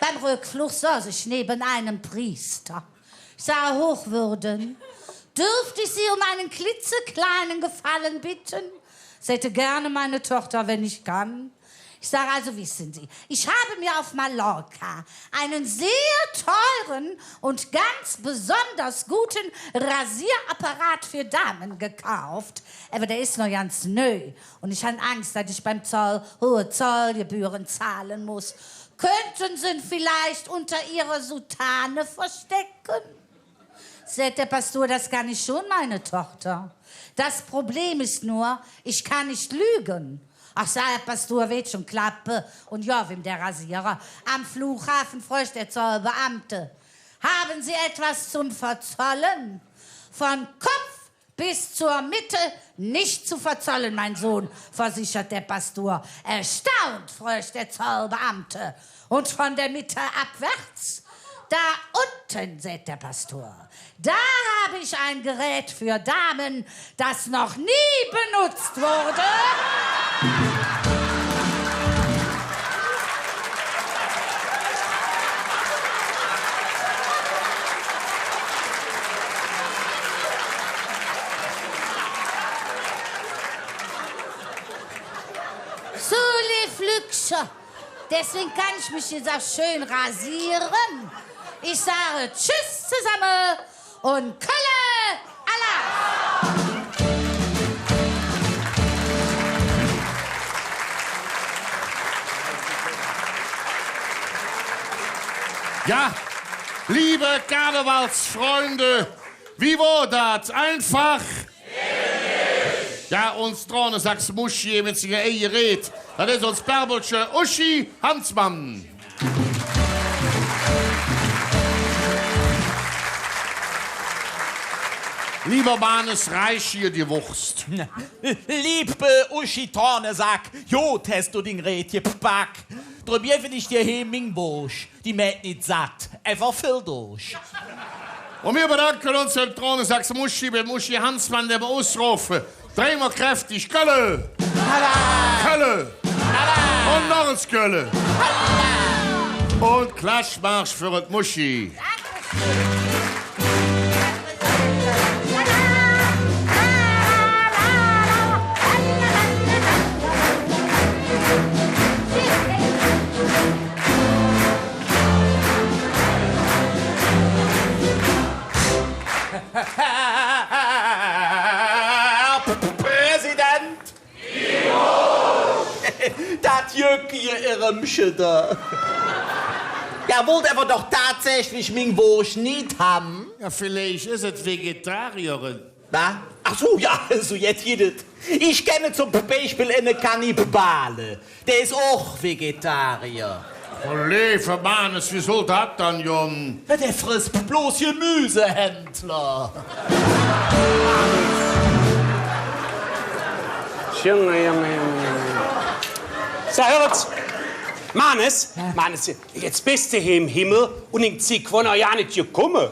Beim Rückflug saß ich neben einem Priester. Ich sah Hochwürden. Dürfte ich Sie um einen klitzekleinen Gefallen bitten? Sie hätte gerne meine Tochter, wenn ich kann. Ich sage, also wissen Sie, ich habe mir auf Mallorca einen sehr teuren und ganz besonders guten Rasierapparat für Damen gekauft. Aber der ist noch ganz neu. Und ich habe Angst, dass ich beim Zoll hohe Zollgebühren zahlen muss. Könnten Sie ihn vielleicht unter Ihrer Soutane verstecken? Sagt der Pastor, das kann ich schon, meine Tochter. Das Problem ist nur, ich kann nicht lügen. Ach, sei Herr Pastor, wird schon klappen. Und ja, wem der Rasierer. Am Flughafen fröscht der Zollbeamte. Haben Sie etwas zum Verzollen? Von Kopf bis zur Mitte nicht zu verzollen, mein Sohn, versichert der Pastor. Erstaunt fröscht der Zollbeamte. Und von der Mitte abwärts? Da unten, sagt der Pastor, da habe ich ein Gerät für Damen, das noch nie benutzt wurde. So, les Flüchse. Deswegen kann ich mich jetzt auch schön rasieren. Ich sage Tschüss zusammen und Kölle Allah! Ja, liebe Karnevalsfreunde, wie war das? Einfach? Ja, uns Drohne sagt's Muschi, wenn sie ihr redet. Das ist uns Bärbelsche Uschi Hansmann. Lieber Mann, es reicht hier die Wurst. Liebe Uschi Tornesack, Jod hast du den Red gepackt. Drum will ich dir hier Mingbusch. Die mäht nicht satt, einfach viel durch. Und wir bedanken uns im Thronesacks Muschi bei Muschi Hansmann, der ausrufen. Drehen wir kräftig. Kölle! Kölle! Und noch ein Kölle! Und Klatschmarsch für das Muschi. Präsident! Das Jücke ihr Irrmsche da. Ja, wollt aber doch tatsächlich Mingwurst nicht haben? Ja, vielleicht ist es Vegetarierin. Na? Ach so, ja, so jetzt jedes. Ich kenne zum Beispiel eine Kannibale. Der ist auch Vegetarier. Kollege, Mannes, wie soll das dann, Jung? Ja, der frisst bloß Gemüsehändler. Junge. So, hört's. Mannes, jetzt bist du hier im Himmel und in Zick war noch ja nicht gekommen.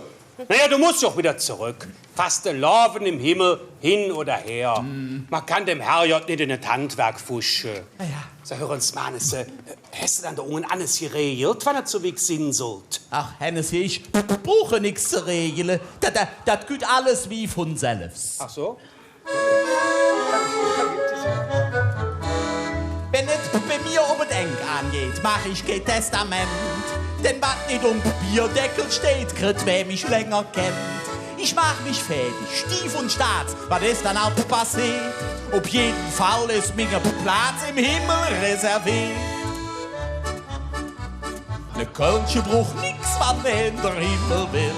Naja, du musst doch wieder zurück. Fast Laufen im Himmel, hin oder her. Man kann dem Herrgott nicht in das Handwerk fuschen. Ja. So, hör uns, Mannes, hast du dann da unten alles geregelt, wann er zu Weg sein sollt? Ach, Hennes, ich brauche nichts zu regeln. Das geht alles wie von selbst. Ach so? Wenn es bei mir um den Eng angeht, mach ich kein Testament. Denn was nicht um Bierdeckel steht, kriegt wer mich länger kennt. Ich mach mich fertig, Stief und Staat, was ist dann auch passiert? Auf jeden Fall ist mir Platz im Himmel reserviert. Ne Kölsche bruch nix, wann der Himmel will.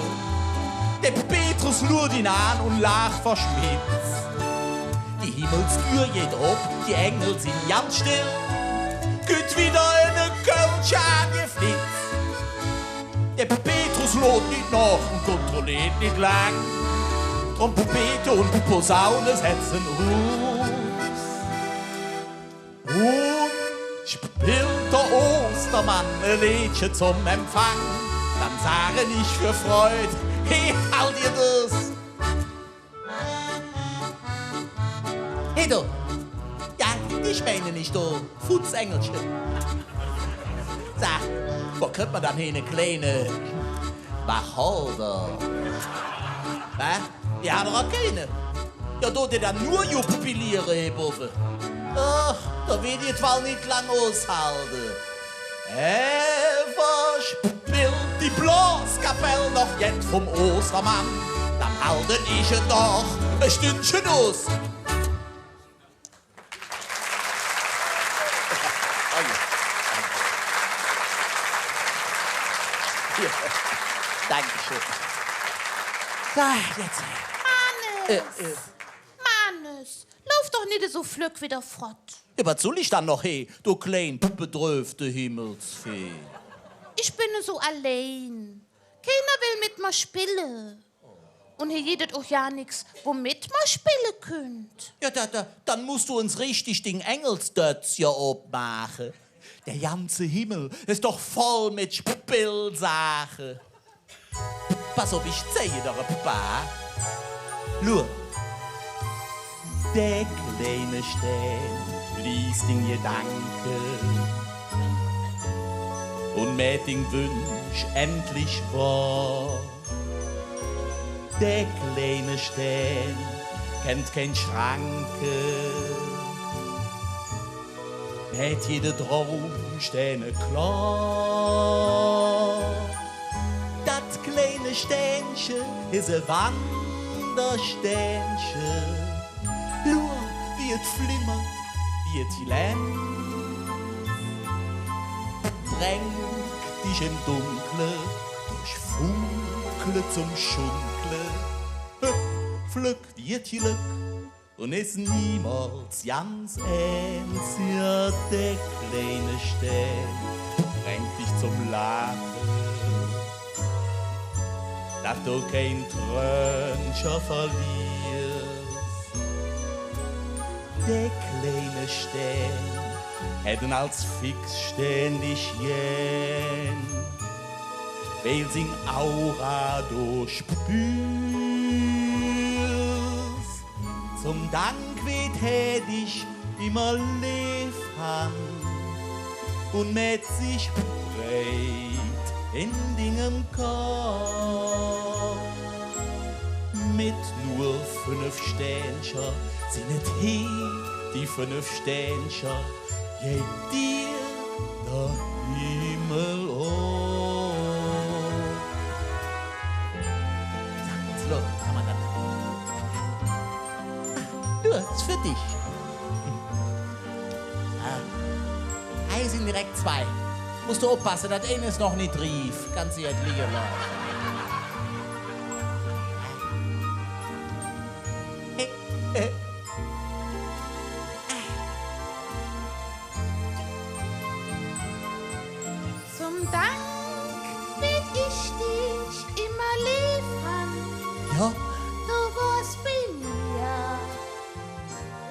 Der Petrus lud ihn an und lach verschmitzt. Die Himmelstür geht auf, die Engel sind ganz still. Geht wieder eine Kölsche angeflitzt. Der Petrus lädt nicht nach und kontrolliert nicht lang. Trompete und Posaune setzen aus. Und spielt der Ostermann ein Liedchen zum Empfang. Dann sage ich für Freud, hey, halt ihr das. Hey du, ja, ich meine nicht du, Futzengelchen. Sag, wo kriegt man dann hier eine kleine Wacholder? Was? Die haben doch keine. Ja, du dir dann nur jubilieren, Herr Buffe. Ach, da wird ihr wohl nicht lang aushalten. Verspielt die Blaskapelle noch jetzt vom Ostermann. Dann halte ich es doch ein Stündchen aus. Dankeschön. So, jetzt. Mannes, lauf doch nicht so flück wieder fort. Ja, was soll ich dann noch, hey, du klein, bedröfte Himmelsfee? Ich bin so allein. Keiner will mit mir spielen. Und hier jedet auch ja nix, womit man spielen könnt. Ja, dann musst du uns richtig den Engelsdötz abmachen. Der ganze Himmel ist doch voll mit Spielsachen. Pass auf, ich zeige dir ein paar. Schau. Der kleine Stern liest den Gedanken und mäht den Wunsch endlich wahr. Der kleine Stern kennt kein Schranke, mäht jede Traumsterne klar. Das kleine Sternchen ist ein Wandersternchen. Schau, wie es flimmert, wie es glänzt. Bringt dich im Dunkle, durch Funkle zum Schunkle. Flück wie es Glück und ist niemals ganz eins. Ja, der kleine Stern bringt dich zum Lachen. Dass du kein Trönchen verlierst. Der kleine Stern hätten als fix ständig jen, weil sin Aura du spürst. Zum Dank wird hätt ich immer lieb han und mit sich breit in Dingen Kopf. Mit nur 5 Sternchen sind nicht hier die 5 Sternchen, je dir der Himmel auf. So, kann man dann. Du, das ist für dich. Hier sind direkt 2. Musst du aufpassen, das eine ist noch nicht rief. Kannst du jetzt liegen lassen. Zum Dank will ich dich immer liefern. Ja? Du warst bei mir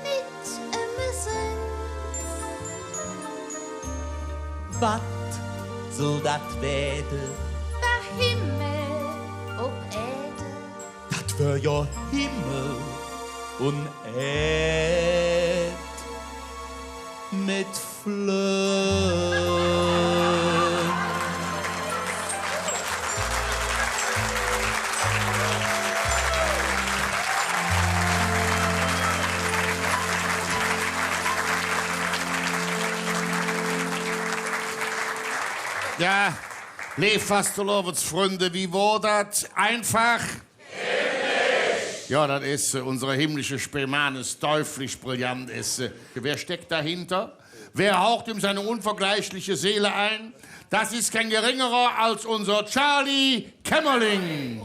nicht müssen. Was soll das werden? Der Himmel ob Erde. Das wär ja Himmel und Erd mit Flöhen. Ja, lieb Fastelovetsfreunde, wie war das? Einfach? Himmlisch! Ja, das ist unsere himmlische Spähmanes, teuflisch brillant ist. Wer steckt dahinter? Wer haucht ihm seine unvergleichliche Seele ein? Das ist kein geringerer als unser Charlie Kämmerling.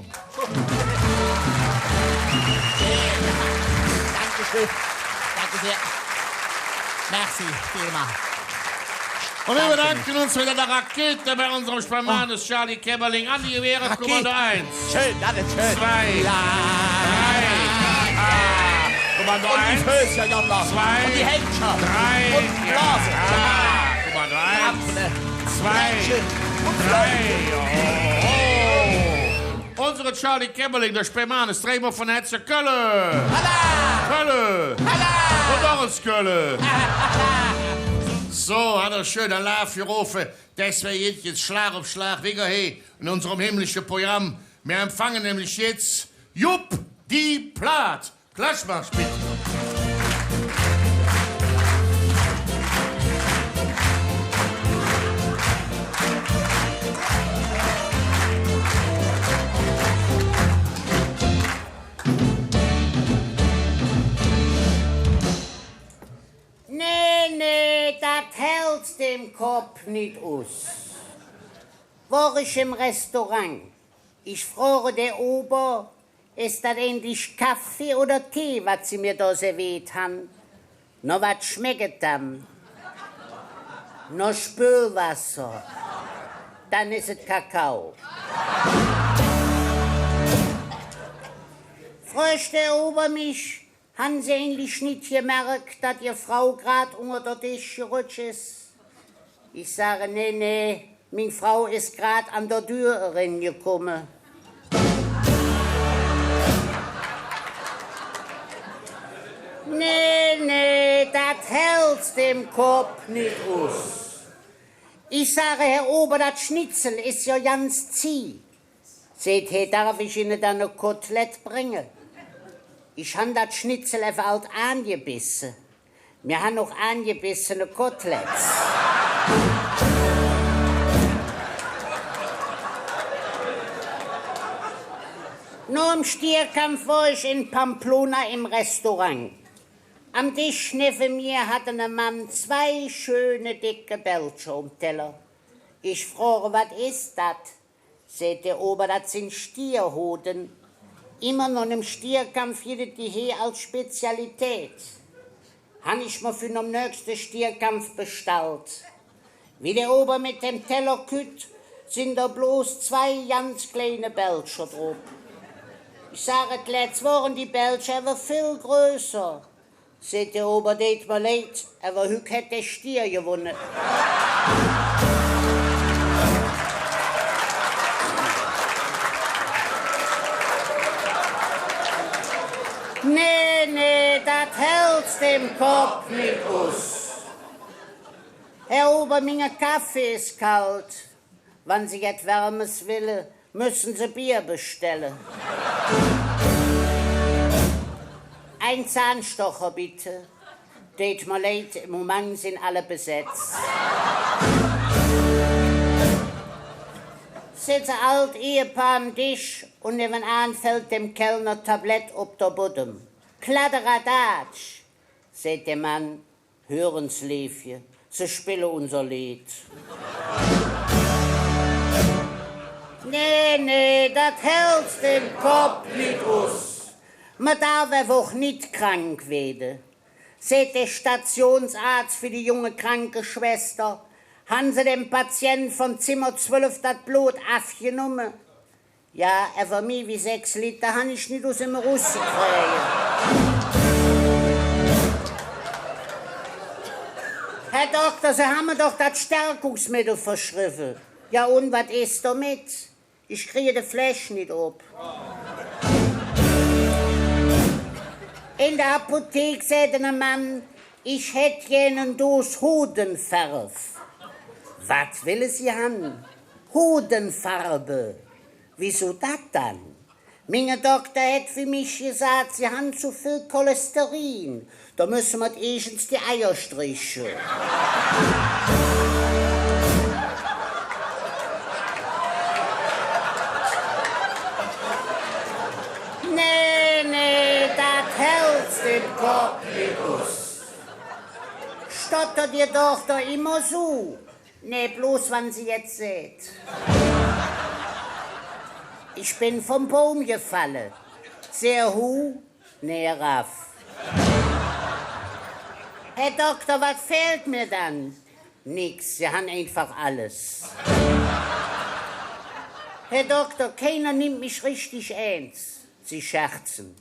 Dankeschön. Danke sehr. Merci, vielmals. Und wir bedanken uns mit der Rakete bei unserem Sparmanes Charlie Kämmerling an die Gewehre Kommando 1. Schön, das ist schön. 2, 3, Kommando 1. Und die Füßchen, Jonna. 2, und die Händchen. 3, und die Blase. Kommando 1. 2, und 3. Unsere Charlie Kämmerling, der Sparmanes, Träger von Hetze Kölle. Kölle. Und Doris Kölle. So, hat er schön einen Lauf gerufen. Das wäre jetzt Schlag auf Schlag wieder hey in unserem himmlischen Programm. Wir empfangen nämlich jetzt Jupp die Plath. Klatschmarsch bitte. Nee, das hält's dem Kopf nicht aus. War ich im Restaurant? Ich frage der Ober, ist das endlich Kaffee oder Tee, was sie mir da serviert haben? Na, was schmeckt dann? Na, Spülwasser. Dann ist es Kakao. Fragt der Ober mich, haben Sie eigentlich nicht gemerkt, dass Ihre Frau grad unter der Tisch gerutscht ist? Ich sage, nee, Meine Frau ist grad an der Tür reingekommen. Nee, das hältst dem Kopf nicht aus. Ich sage, Herr Ober, das Schnitzel ist ja ganz zieh. Seht her, darf ich Ihnen dann ein Kotelett bringen? Ich han das Schnitzel einfach alt angebissen. Wir haben noch angebissene Koteletts. Nur im Stierkampf war ich in Pamplona im Restaurant. Am Tisch neben mir hatte ein Mann 2 schöne, dicke Belcher am Teller. Ich frage, was ist das? Seht der Ober, das sind Stierhoden. Immer noch im Stierkampf hielt die hier als Spezialität. Han ich mir für den nächsten Stierkampf bestellt. Wie der Ober mit dem Teller kütt, sind da bloß 2 ganz kleine Belcher drauf. Ich sage, letzt waren die Belcher aber viel größer. Seht der Ober, det mir leid, aber Hück hätte der Stier gewonnen. Nee, das hältst dem Kopf nicht aus. Herr Ober, mein Kaffee ist kalt. Wenn Sie etwas Wärmes willen, müssen Sie Bier bestellen. Ein Zahnstocher bitte. Tut mir leid, im Moment sind alle besetzt. Sitzt ein alt Ehepaar am Tisch und nebenan fällt dem Kellner Tablett ob der Boden. Kladderadatsch, sagt der Mann, hören's Liefje, sie spielen unser Lied. Nee, das hältst den Kopf nicht aus. Man darf einfach nicht krank werden. Seht der Stationsarzt für die junge kranke Schwester, haben sie dem Patient von Zimmer 12 das Blut aufgenommen. Ja, für mich wie 6 Liter habe ich nicht aus dem Russ gekriegt. Herr Doktor, Sie haben mir doch das Stärkungsmittel verschrieben. Ja, und was ist damit? Ich kriege die Fläche nicht ab. In der Apotheke sagte ein Mann, ich hätte jenen Dos Hodenfarbe. Was will Sie haben? Hodenfarbe. Wieso das dann? Mein Doktor hat für mich gesagt, Sie haben zu viel Cholesterin. Da müssen wir erstens die Eier strichen. Nee, das hältst den Kopf nicht aus. Stottert Ihr doch da immer so? Nee, bloß, wann Sie jetzt seht. Ich bin vom Baum gefallen. Sehr hu, nee, raff. Herr Doktor, was fehlt mir dann? Nix, Sie haben einfach alles. Herr Doktor, keiner nimmt mich richtig ernst. Sie scherzen.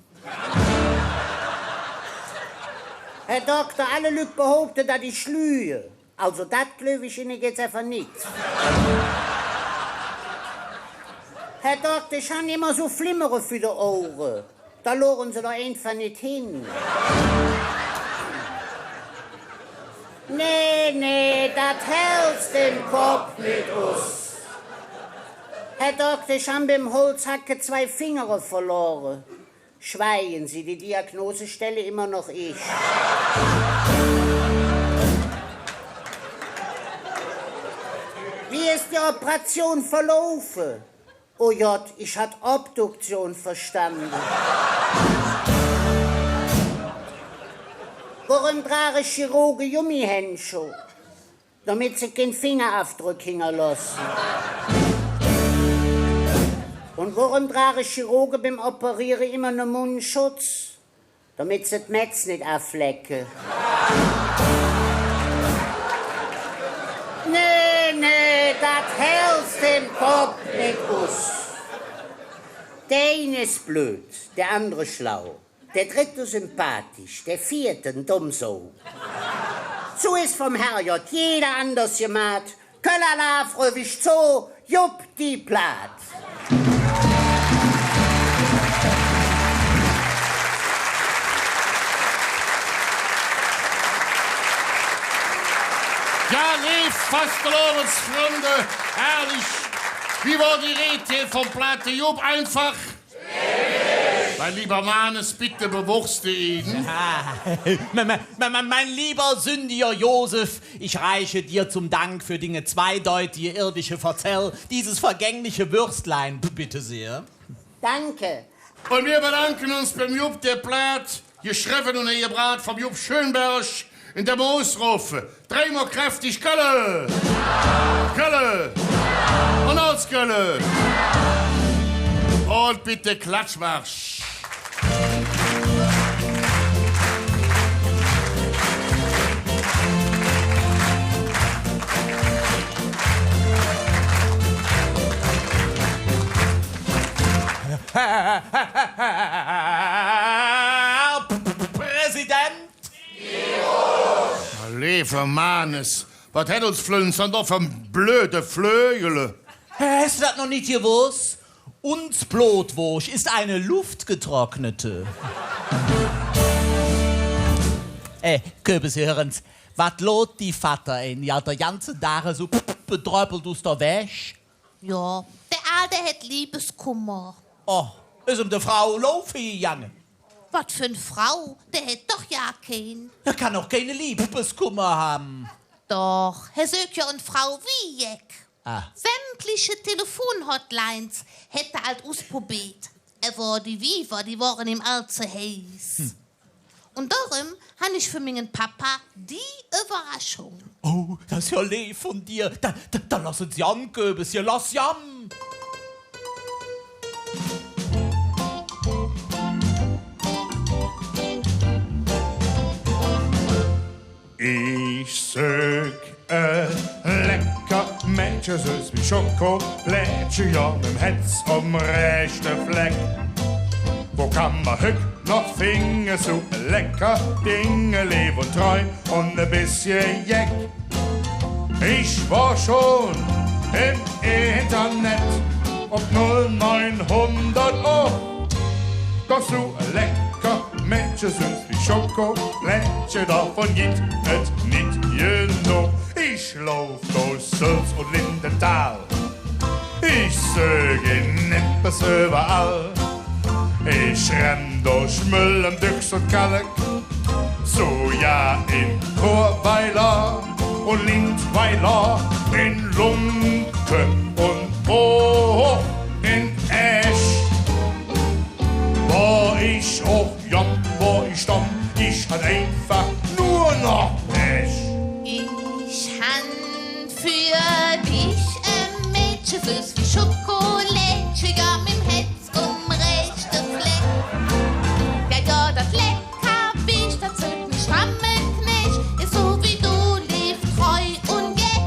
Herr Doktor, alle Leute behaupten, dass ich lüge. Also das glaube ich Ihnen jetzt einfach nicht. Herr Doktor, ich habe immer so Flimmere für die Ohren. Da loren Sie doch einfach nicht hin. Nee, das hältst den Kopf nicht aus. Herr Doktor, ich habe beim Holzhacken 2 Finger verloren. Schweigen Sie, die Diagnose stelle immer noch ich. Wie ist die Operation verlaufen? Oh Gott, ich hatte Obduktion verstanden. Warum tragen Chirurgen Gummihändschuhe? Damit sie keinen Fingerabdruck hinterlassen. Und warum tragen Chirurgen beim Operieren immer einen Mundschutz? Damit sie das Metz nicht abflecken. Nee, das hältst dem Kopf nicht aus. Der eine ist blöd, der andere schlau. Der dritte sympathisch, der vierte dumm so. So ist vom Herrgott jeder anders gemacht, Köllerla, fröhlich so, jupp die Platz. Ja, lebt Fastelovensfreunde, herrlich. Wie war die Rede vom Platte Jupp? Einfach? Mein lieber Mannes, bitte bewusste ihn. Mein lieber sündiger Josef, ich reiche dir zum Dank für Dinge zweideutige irdische Verzell dieses vergängliche Würstlein, bitte sehr. Danke. Und wir bedanken uns beim Jupp der Platt, geschrieben und gebracht vom Jupp Schönberg in der Moosrufe. Dreimal kräftig Kölle! Kölle! Und aus Kölle! Und bitte Klatschmarsch! Herr Präsident! Lieber Mannes, was hat uns Flünstern doch für blöde Flögel? Hast du das noch nicht gewusst? Uns Blutwurst ist eine luftgetrocknete. Köbes Hörens, was lot die Vater ein? Ja, der ganze Tag so bedröppelt aus der Wäsche. Ja, der Alte hat Liebeskummer. Oh, ist um die Frau laufen gegangen. Was für eine Frau? Der hat doch ja keinen. Er kann doch keine Liebeskummer haben. Doch, Herr Söker und Frau Wiejek. Ah. Sämtliche Telefonhotlines hätte er halt ausprobiert. Aber die Wiever, die waren ihm allzu heiß. Und darum habe ich für meinen Papa die Überraschung. Oh, das ist ja lieb von dir. Da lassen Sie an, Köbes, ja, lass Sie an. Ich sög lecker Mädchen, süß wie Schokolädchen, ja, mit Hetz am rechten Fleck. Wo kann man Hück noch finden, so lecker Dinge, lieb und treu und ein bisschen Jeck. Ich war schon im Internet auf 0900 Euro. Doch so lecker Mädchen, süß wie Schokolädchen, davon geht es nicht genug. Ich lauf durch Sülz und Lindenthal, ich sög in Nippes überall. Ich renn durch Müllem, Düchs und Kalk, so ja in Chorweiler und Lindweiler, in Lunke und hoch in Esch. Wo ich auch jom, wo ich stomm, ich hat einfach nur noch Pech. Ich han für dich ein Mädchen, süß wie Schokolädchen, ja, mit dem Hetz um rechte Fleck. Ja, das Fleck hab ich, das zählt ein Schrammenknecht, ist so wie du, lieb, treu und jeck.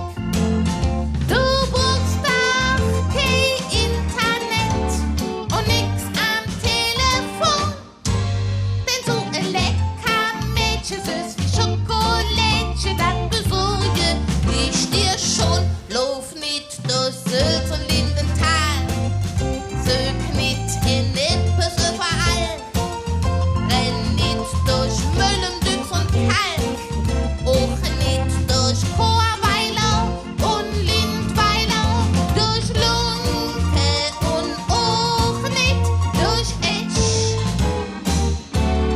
Du brauchst doch kein Internet und nix am Telefon, denn so ein lecker Mädchen, süß wie Schokolädchen, das besorge ich dir schon. Lauf nicht durch Sülz und Lindenthal, sög nicht in Nippes überall, renn nicht durch Müllem, Düchs und Kalk, auch nicht durch Chorweiler und Lindweiler, durch Lunke und auch nicht durch Etsch.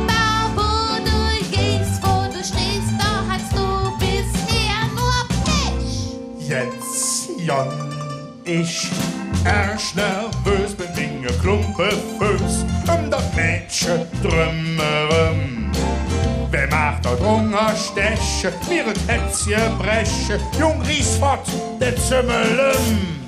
Da wo du gehst, wo du stehst, da hast du bisher nur Pech. Jetzt, Jan, ich erst nervös bin wegen a Klumpe Füß das Mädchen drümmerem. Wer macht da drunter Steche, mir et Hetzje breche, Jung ries fort, der Zümmelem.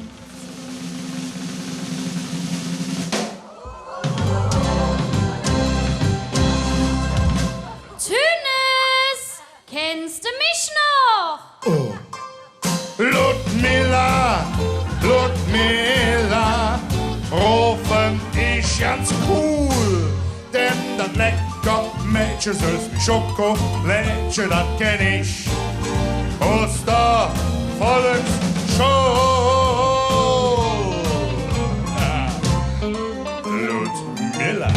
Tünes, kennst du mich noch? Ludmilla, Ludmilla, rufen ich ganz cool, denn das lecker Mädchen süß wie Schokolädchen, das kenn ich. Aus der Volksschule Show. Ludmilla.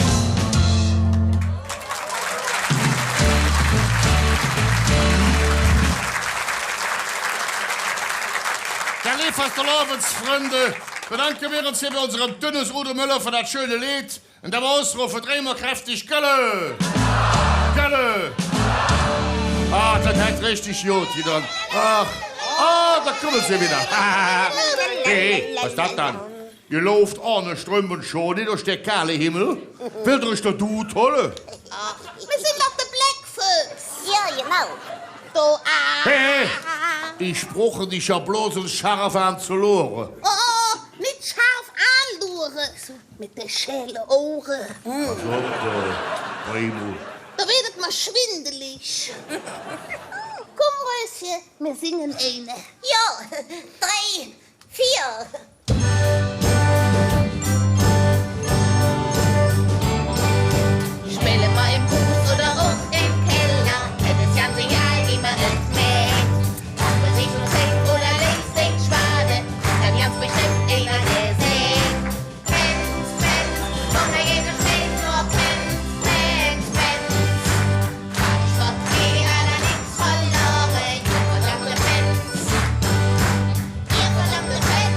Ja, liebes Freunde, bedanken wir uns hier bei unserem Dünnes Udo Müller für das schöne Lied. Und der Ausruf, drehen wir kräftig Gölle! Gölle! Ah, das hat richtig gut wieder. Ach, da kommen sie wieder. Hey, was ist das dann? Ihr lauft ohne Strömen schon durch den kahle Himmel. Will euch der Du tolle? Wir sind doch der Blackfox. Ja, genau. Hey, ich spruche dich ja bloß uns scharf an zu loren. Oh, nicht scharf anluren. Mit der Schelle Ohren. Was Primo. Da werdet man schwindelig. Komm, Röschen, wir singen eine. Ja, 3, 4. Spelle mal im Fuß oder auch im Keller, wenn es ganze Jahr immer es mäht. Ob es sich so fängt oder links den Schwade, dann ganz bestimmt einer der sehen. Mensch, von der jeder steht nur Mensch. Ich wird jeder nichts verloren, ihr verdammte Mensch. Ihr verdammte Mensch.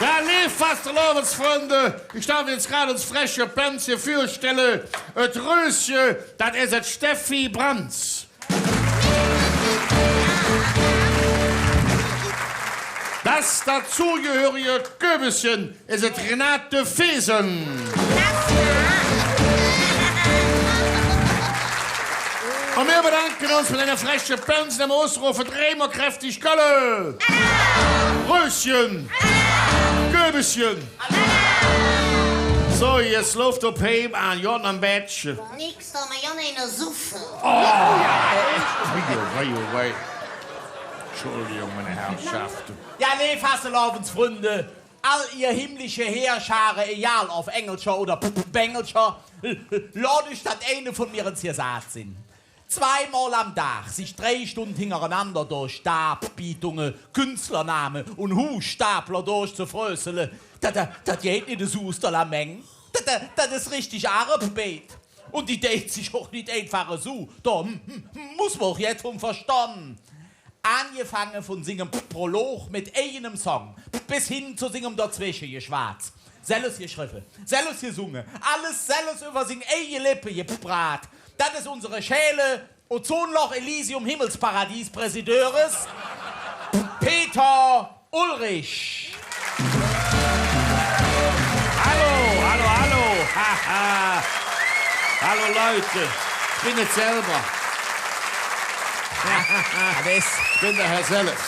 Ja, liebes Freunde, ich darf jetzt gerade das freche Pens hier vorstellen. Das Röschen, das ist das Steffi Brands. Das dazugehörige Köbischen ist das Renate Fesen. Und wir bedanken uns mit einer frechen Pens im Ausruf für dreimal kräftig Gölle. Röschen. Köbischen. So, jetzt läuft der Peim an Jon am Bettchen. Nix, da wir ja nicht noch suffen. Oh, ja. Wei. Entschuldigung, meine Herrschaften. Ja, nee, Fasselovens Freunde. All ihr himmlische Heerschare, egal auf Engelscher oder Bengelscher, lade ich das eine von mir ins hier Saat sind. 2-mal am Tag, sich 3 Stunden hintereinander durch Stabbietungen, Künstlernamen und Husstapler durchzufröseln, das geht nicht so aus der Menge. Das ist richtig Arbeit. Und die date sich auch nicht einfach so. Da muss man auch jetzt vom Verstand. Angefangen von singen Prolog mit einem Song, bis hin zu singen dazwischen, ihr Schwarz. Selles geschrieben, selles gesungen, alles selles über sing eigene Lippe gebrat. Das ist unsere Schäle, Ozonloch Elysium Himmelsparadies Präsideurs, Peter Ulrich. Hallo. Hallo Leute, ich bin es selber. Ich bin der Herr selbst.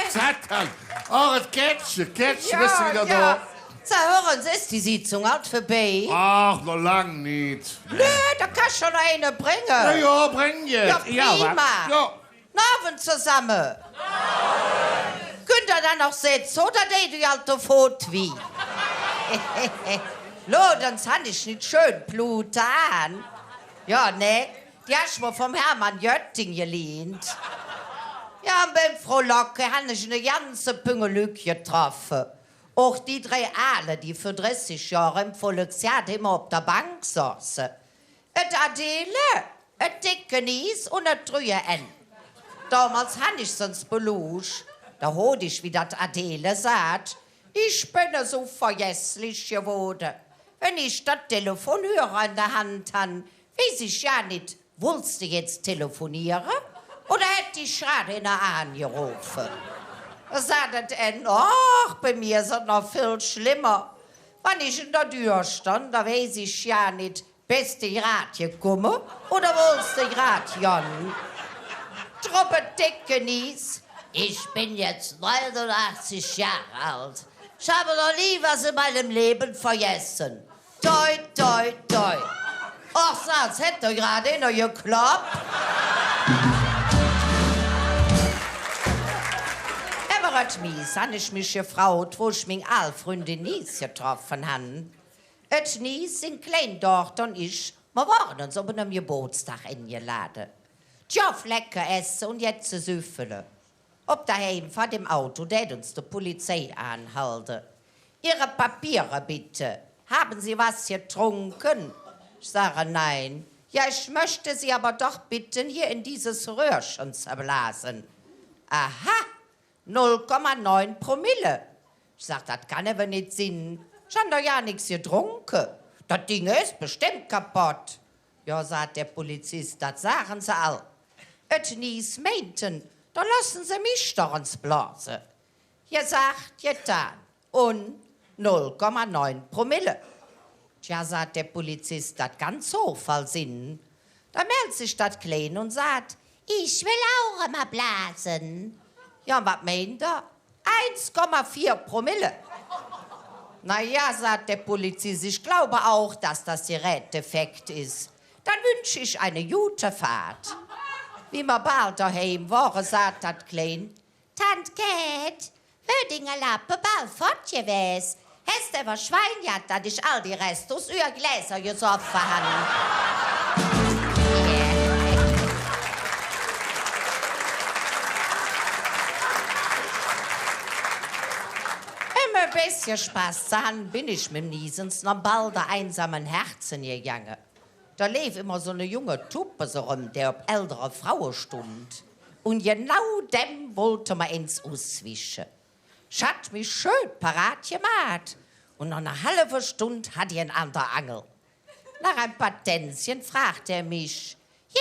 Satan! Oh, das Kätzchen, bist du wieder da? So, hören Sie, ist die Sitzung halt vorbei? Ach, noch lang nicht. Nö, da kannst schon eine bringen. Ja, bring jetzt. Ja, prima. Ja. Abend zusammen. Könnt ihr dann noch sitzen, oder die du alte Fotwi? Lo, dann fand ich nicht schön Blut an. Ja, ne? Die hast du mir vom Hermann Jötting gelehnt. Ja, und beim Frohlocke habe ich eine ganze Püngelück getroffen. Auch die 3 Aale, die für 30 Jahre im Volksjahr immer auf der Bank saßen. Et Adele, et dicke Nies und et Trühe N. Damals habe ich sonst beluscht. Da hod ich, wie das Adele sagt. Ich bin so vergesslich geworden. Wenn ich das Telefonhörer in der Hand habe, weiß ich ja nicht, willst du jetzt telefonieren? Oder hätte ich gerade in der angerufen? Da sagt er, ach, bei mir ist es noch viel schlimmer. Wenn ich in der Tür stand, da weiß ich ja nicht, bist du grad gekommen oder wolltest du grad Jan? Truppe dicke Nies. Ich bin jetzt 89 Jahre alt. Ich habe noch nie was in meinem Leben vergessen. Toi, toi, toi. Ach, so, als hätte gerade noch geklappt. Everett Mies, han ich mich gefragt, wo ich meine Allfreundin Nies getroffen habe. Et Nies in Kleindochter und ich, wir waren uns auf einem Geburtstag eingeladen. Tja, lecker essen und jetzt zu süffeln. Ob daheim vor dem Auto, der uns die Polizei anhalte. Ihre Papiere bitte. Haben Sie was getrunken? Ich sage nein. Ja, ich möchte Sie aber doch bitten, hier in dieses Röhrchen zu blasen. Aha, 0,9 Promille. Ich sag, das kann aber nicht sein. Ich habe doch ja nichts getrunken. Das Ding ist bestimmt kaputt. Ja, sagt der Polizist, das sagen Sie all. Et Nies meinten, da lassen Sie mich doch ins Blasen. Gesagt, getan. Und 0,9 Promille. Tja, sagt der Polizist, das ganz so voll Sinn. Da meldet sich das Klein und sagt, ich will auch immer blasen. Ja, was meint er? 1,4 Promille. Na ja, sagt der Polizist, ich glaube auch, dass das Gerät defekt ist. Dann wünsche ich eine gute Fahrt. Wie wir bald daheim waren, sagt das Klein, Tant Kat, Hödinger Lappe bald fort gewesen. Hast aber Schwein gehabt, dass ich all die Reste aus ihr Gläser gesoffen habe. Immer ein bisschen Spaß zu haben, bin ich mit dem Niesens noch bald der einsamen Herzen gegangen. Da lief immer so eine junge Tuppe so rum, der auf ältere Frauen stund. Und genau dem wollte man ins auswischen. Ich hat mich schön parat gemacht. Und nach einer halben Stunde hat ihn an der Angel. Nach ein paar Tänzchen fragt er mich,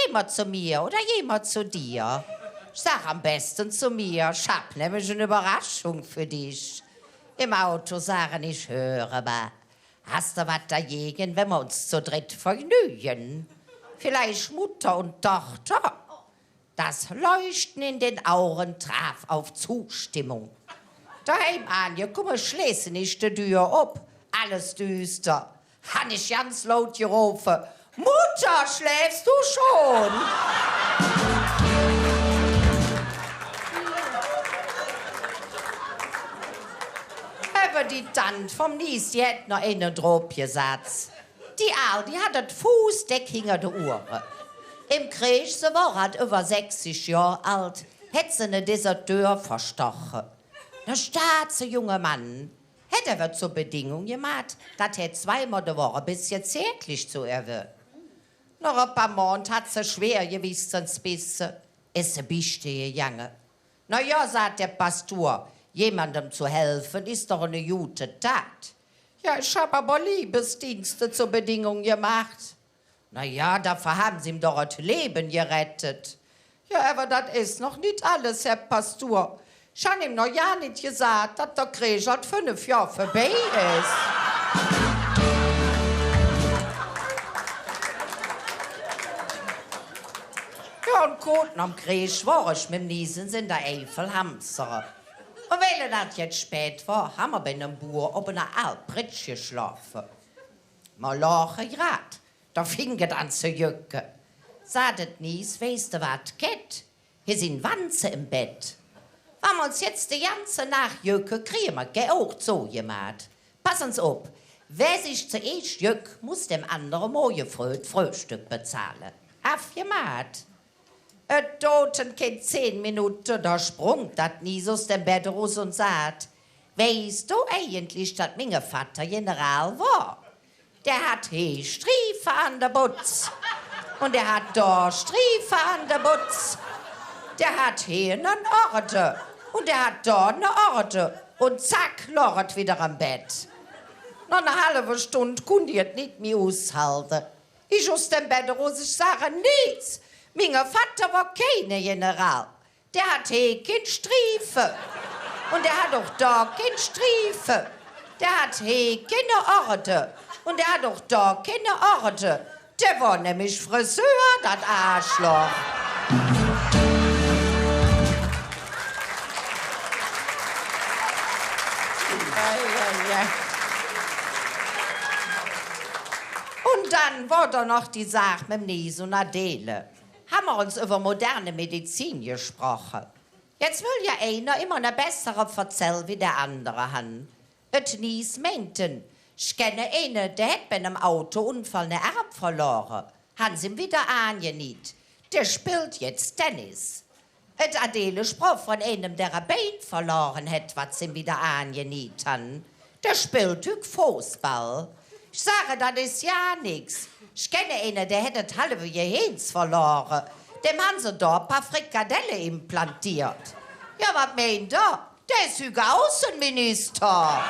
jemand zu mir oder jemand zu dir? Ich sag am besten zu mir, ich hab nämlich eine Überraschung für dich. Im Auto sagen, ich höre mal, hast du was dagegen, wenn wir uns zu dritt vergnügen? Vielleicht Mutter und Tochter? Das Leuchten in den Augen traf auf Zustimmung. Daheim angekommen, schließe nicht die Tür ab. Alles düster. Han ich ganz laut gerufen, Mutter, schläfst du schon? Aber die Tante vom Nies, die hat noch einen drauf gesetzt. Die Aal, die hat das Fußdeck hinter der Uhr. Im Krieg, sie war halt über 60 Jahre alt, hat sie eine Deserteur verstochen. Der staatsche junge Mann hätte aber zur Bedingung gemacht, dass er zweimal die Woche bis jetzt zärtlich zu ihr wird. Noch ein paar Monate hat sie schwer Gewissensbisse, ist sie Bischte gegangen. Na ja, sagt der Pastor, jemandem zu helfen ist doch eine gute Tat. Ja, ich habe aber Liebesdienste zur Bedingung gemacht. Na ja, dafür haben sie ihm doch das Leben gerettet. Ja, aber das ist noch nicht alles, Herr Pastor. Ich habe ihm noch ja nicht gesagt, dass der Krieg schon 5 Jahre vorbei ist. Ja, und kurz am Krieg war ich mit dem Niesens in der Eifel Hamster. Und weil das jetzt spät war, haben wir bei einem Bauer auf einer Alpritsch geschlafen. Wir lachen grad, da fing es an zu jucken. Sagt Nies, weißt du was, Kett? Hier sind Wanzen im Bett. Wenn wir uns jetzt die ganze Nacht jucken, kriegen wir auch so gemacht. Passen Sie auf, wer sich zuerst juckt, muss dem anderen morgen früh das Frühstück bezahlen. Aufgemacht. Ein Totenkind 10 Minuten, da sprung das Nies aus dem Bett raus und sagt, weißt du eigentlich, dass mein Vater General war? Der hat hier Striefe an der Butz. Und der hat da Striefe an der Butz. Der hat hier einen Orden. Und der hat da eine Orden. Und zack, lorret wieder am Bett. Noch eine halbe Stunde konnte ich nicht mehr aushalten. Ich aus dem Bett raus, ich sage nichts. Mein Vater war kein General. Der hat hier keine Striefe. Und der hat auch da keine Striefe. Der hat hier keine Orte. Und der hat auch da keine Orte. Der war nämlich Friseur, das Arschloch. Und dann war da noch die Sache mit dem Nies und Adele. Haben wir uns über moderne Medizin gesprochen. Jetzt will ja einer immer eine bessere erzählen wie der andere han. Et Nies meinten, ich kenne einen, der hat bei einem Autounfall einen Arm verloren. Han sie ihm wieder angeniet. Der spielt jetzt Tennis. Et Adele sprach von einem, der ein Bein verloren hat, was sie ihm wieder angeniet han. Der spielt Fußball. Ich sage, das ist ja nix. Ich kenne einen, der hätte das halbe Gehirns verloren. Dem haben sie da ein paar Frikadelle implantiert. Ja, was meint ihr? Der ist sogar Außenminister.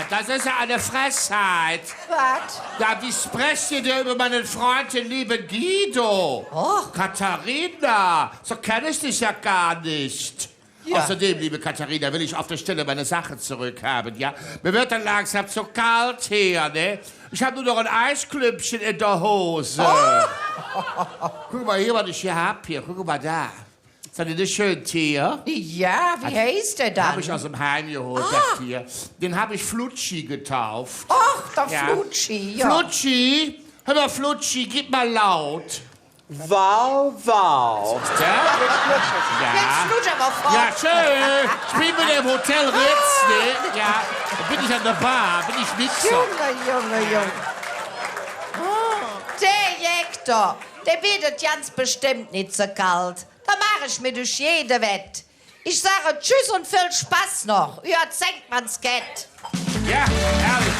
Das ist ja eine Frechheit. Was? Ja, wie sprecht ihr denn über meinen Freund, den lieben Guido? Oh. Katharina, so kenne ich dich ja gar nicht. Ja. Außerdem, liebe Katharina, will ich auf der Stelle meine Sachen zurückhaben, ja? Mir wird dann langsam zu kalt hier, ne? Ich habe nur noch ein Eisklümpchen in der Hose. Oh. Guck mal hier, was ich hier hab. Hier, guck mal da. Ist das nicht schön Tier? Ja, wie heißt der dann? Habe ich aus dem Heim geholt, das Tier. Den habe ich Flutschi getauft. Ach, der Flutschi, ja. Flutschi, hör mal, Flutschi, gib mal laut. Wow, wow. Ja. Jetzt aber fort. Ja, schön. Ich bin mit dem Hotel Ritz, ne? Ja, da bin ich an der Bar, bin ich Mixer. Junge. Der Jektor, der wird ganz bestimmt nicht so kalt. Da mache ich mir durch jede Wett. Ich sage Tschüss und viel Spaß noch. Ja, senkt man's Geld. Ja, herrlich.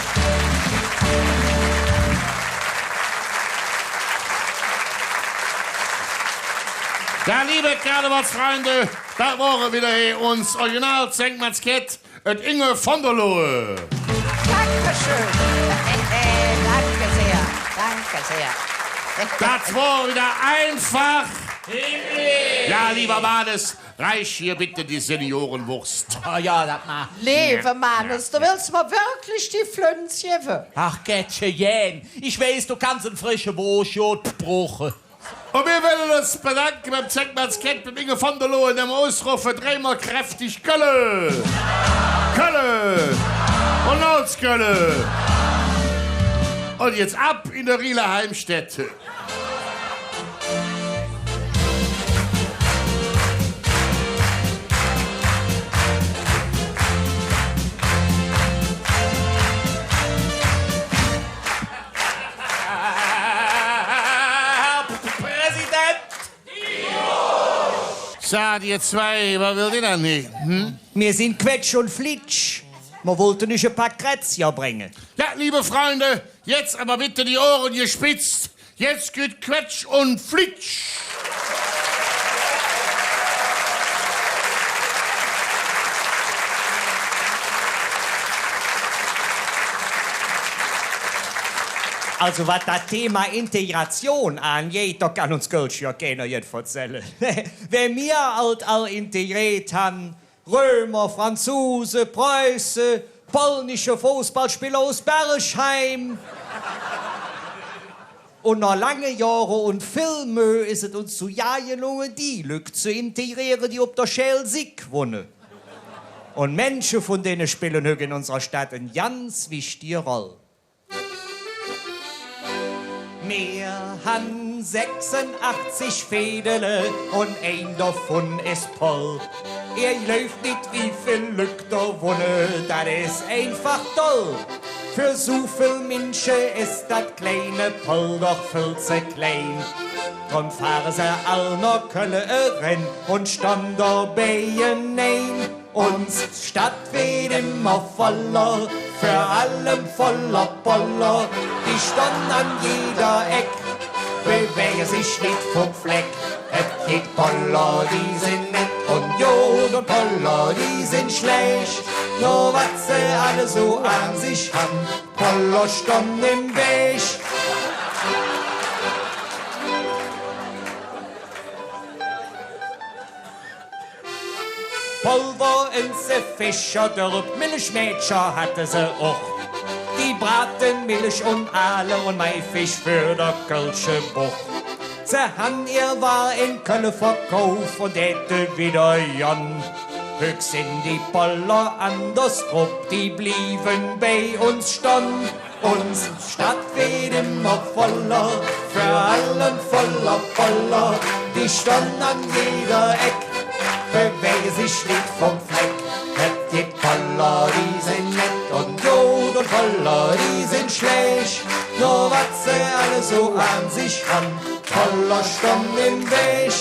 Ja, liebe Karnevalsfreunde, da waren wieder hier uns Original Zenkmannskett und Inge von der Lohe. Dankeschön. Danke sehr. Danke sehr. Das war wieder einfach. Ja, lieber Mannes, reich hier bitte die Seniorenwurst. Oh ja, das mal. Liebe Mannes, du willst mir wirklich die Flünzchen? Ach, Gätche, Jen. Ich weiß, du kannst einen frischen Wurstjod brauchen. Und wir wollen uns bedanken beim Zeckmannskett mit Inge von der Lohe in dem Ausruf für dreimal kräftig Kölle. Kölle. Und Ortskölle. Und jetzt ab in der Rieler Heimstätte. Sagt ihr zwei, was will ihr denn nicht? Hm? Wir sind Quetsch und Flitsch. Wir wollten nicht ein paar Krätzchen bringen. Ja, liebe Freunde, jetzt aber bitte die Ohren gespitzt. Jetzt geht Quetsch und Flitsch. Also, was das Thema Integration angeht, da kann uns Gölsch ja keiner jetzt erzählen. Wenn wir halt all integriert haben, Römer, Franzosen, Preußen, polnische Fußballspieler aus Bergheim. Und nach langen Jahren und viel Mühe ist es uns zu jagen gelungen, die Leute zu integrieren, die auf der Schel Sieg wohnen. Und Menschen von denen spielen heute in unserer Stadt eine ganz wichtige Rolle. Wir haben 86 Fädele und ein davon ist Paul. Läuft nicht, wie viel Glück da wohnen, das ist einfach toll. Für so viel Menschen ist das kleine Paul doch viel zu klein. Drum fahren sie all nach Köln und stand da bei ihnen. Und Stadt wird immer voller, für allem voller Poller. Die standen an jeder Eck, bewegen sich nicht vom Fleck. Es gibt Poller, die sind nett und Jod und Poller, die sind schlecht. Nur was sie alle so an sich haben, Poller standen im Weg. Pulver in se Fischer, dort Milchmädchen hatte sie auch. Die braten Milch und Aale und Maifisch für der Kölsche Buch. Sie han ihr war in Köln verkauf und hätte wieder Jan. Höchst in die Boller anders rup, die blieben bei uns stand. Uns Stadt wird immer voller, für allen voller. Die stand an jeder Eck, bewege sich nicht vom Fleck. Die Poller, die sind nett und gut und Poller, die sind schlecht. Nur was sie alle so an sich haben, Poller stand im Weg.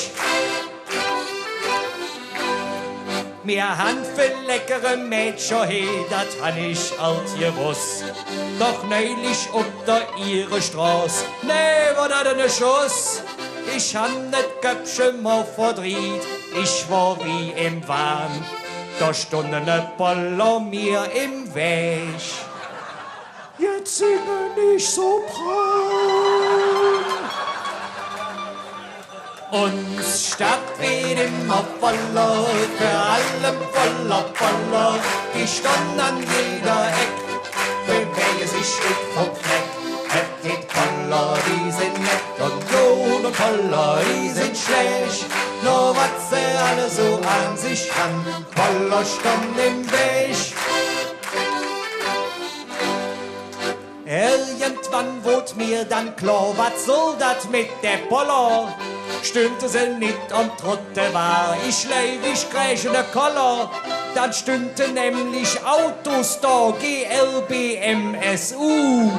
Mir han für leckere Mädchen, hey, dat han ich alt gewusst. Doch neulich ob der ihre Straß, nee, war dat ne Schuss. Ich han net Köpfchen mal verdreht, ich war wie im Wahn. Da stund ne Poller mir im Weg. Jetzt singe nicht so braun. Uns Stadt wird immer voller, für allem voller. Die stand an jeder Eck, bewege sich nicht vom Fleck. Die Poller, die sind nett und gut und Poller, die sind schlecht. Nur was sie alle so an sich haben, Poller stand im Weg. Irgendwann wurde mir dann klar, was soll das mit der Poller? Stündte sie nicht am Trotte war, ich leibig kreischende Koller. Dann stündte nämlich Autos da, GLB, MSU.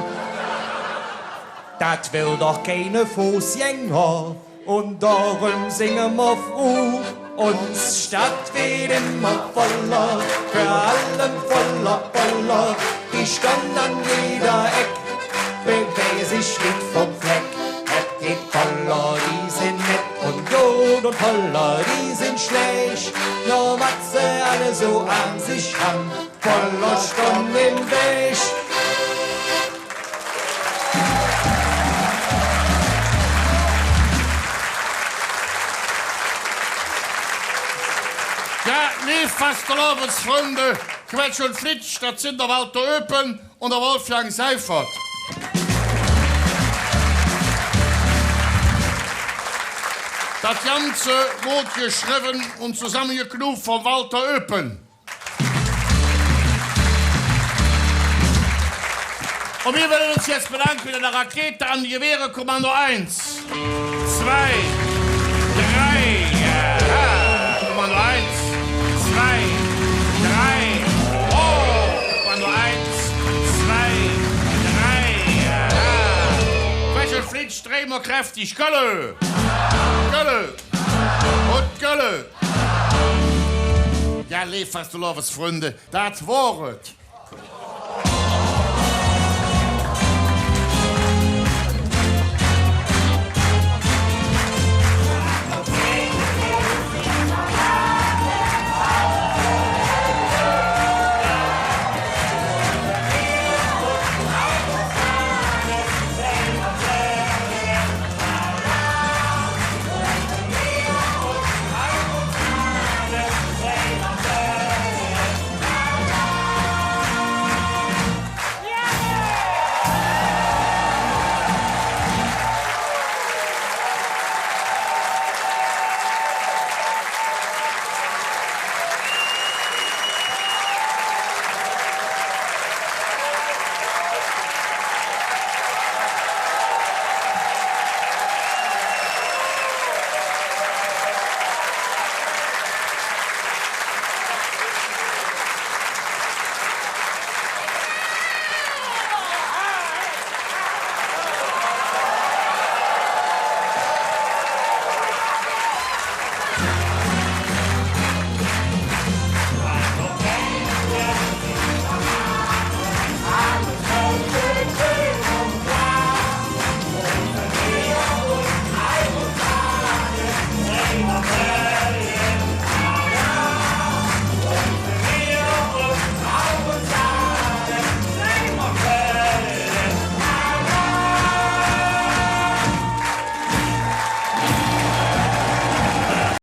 Dat will doch keine Fußgänger und darum singen wir auf U. Uns Stadt wird immer voller, für allen voller. Die stand an jeder Eck, bewege sich nicht vom Fleck. Die Poller, die sind nett und gut und Poller, die sind schlecht. Nur was sie alle so an sich haben, Poller stand im Weg. Ja, lieb Fastelovensfreunde, Quetsch und Flitsch, das sind der Walter Oepen und der Wolfgang Seifert. Das Ganze wurde geschrieben und zusammengeknuft von Walter Oepen. Und wir wollen uns jetzt bedanken mit einer Rakete an die Gewehre, Kommando 1, 2, 3, ja. Kommando 1, 2, 3, oh, Kommando 1, 2, 3, ja. Quetsch und Flitsch, drehen wir kräftig, Kölle! Gölle! Und Gölle! Ja, lieb Fastelovensfreunde, das Wort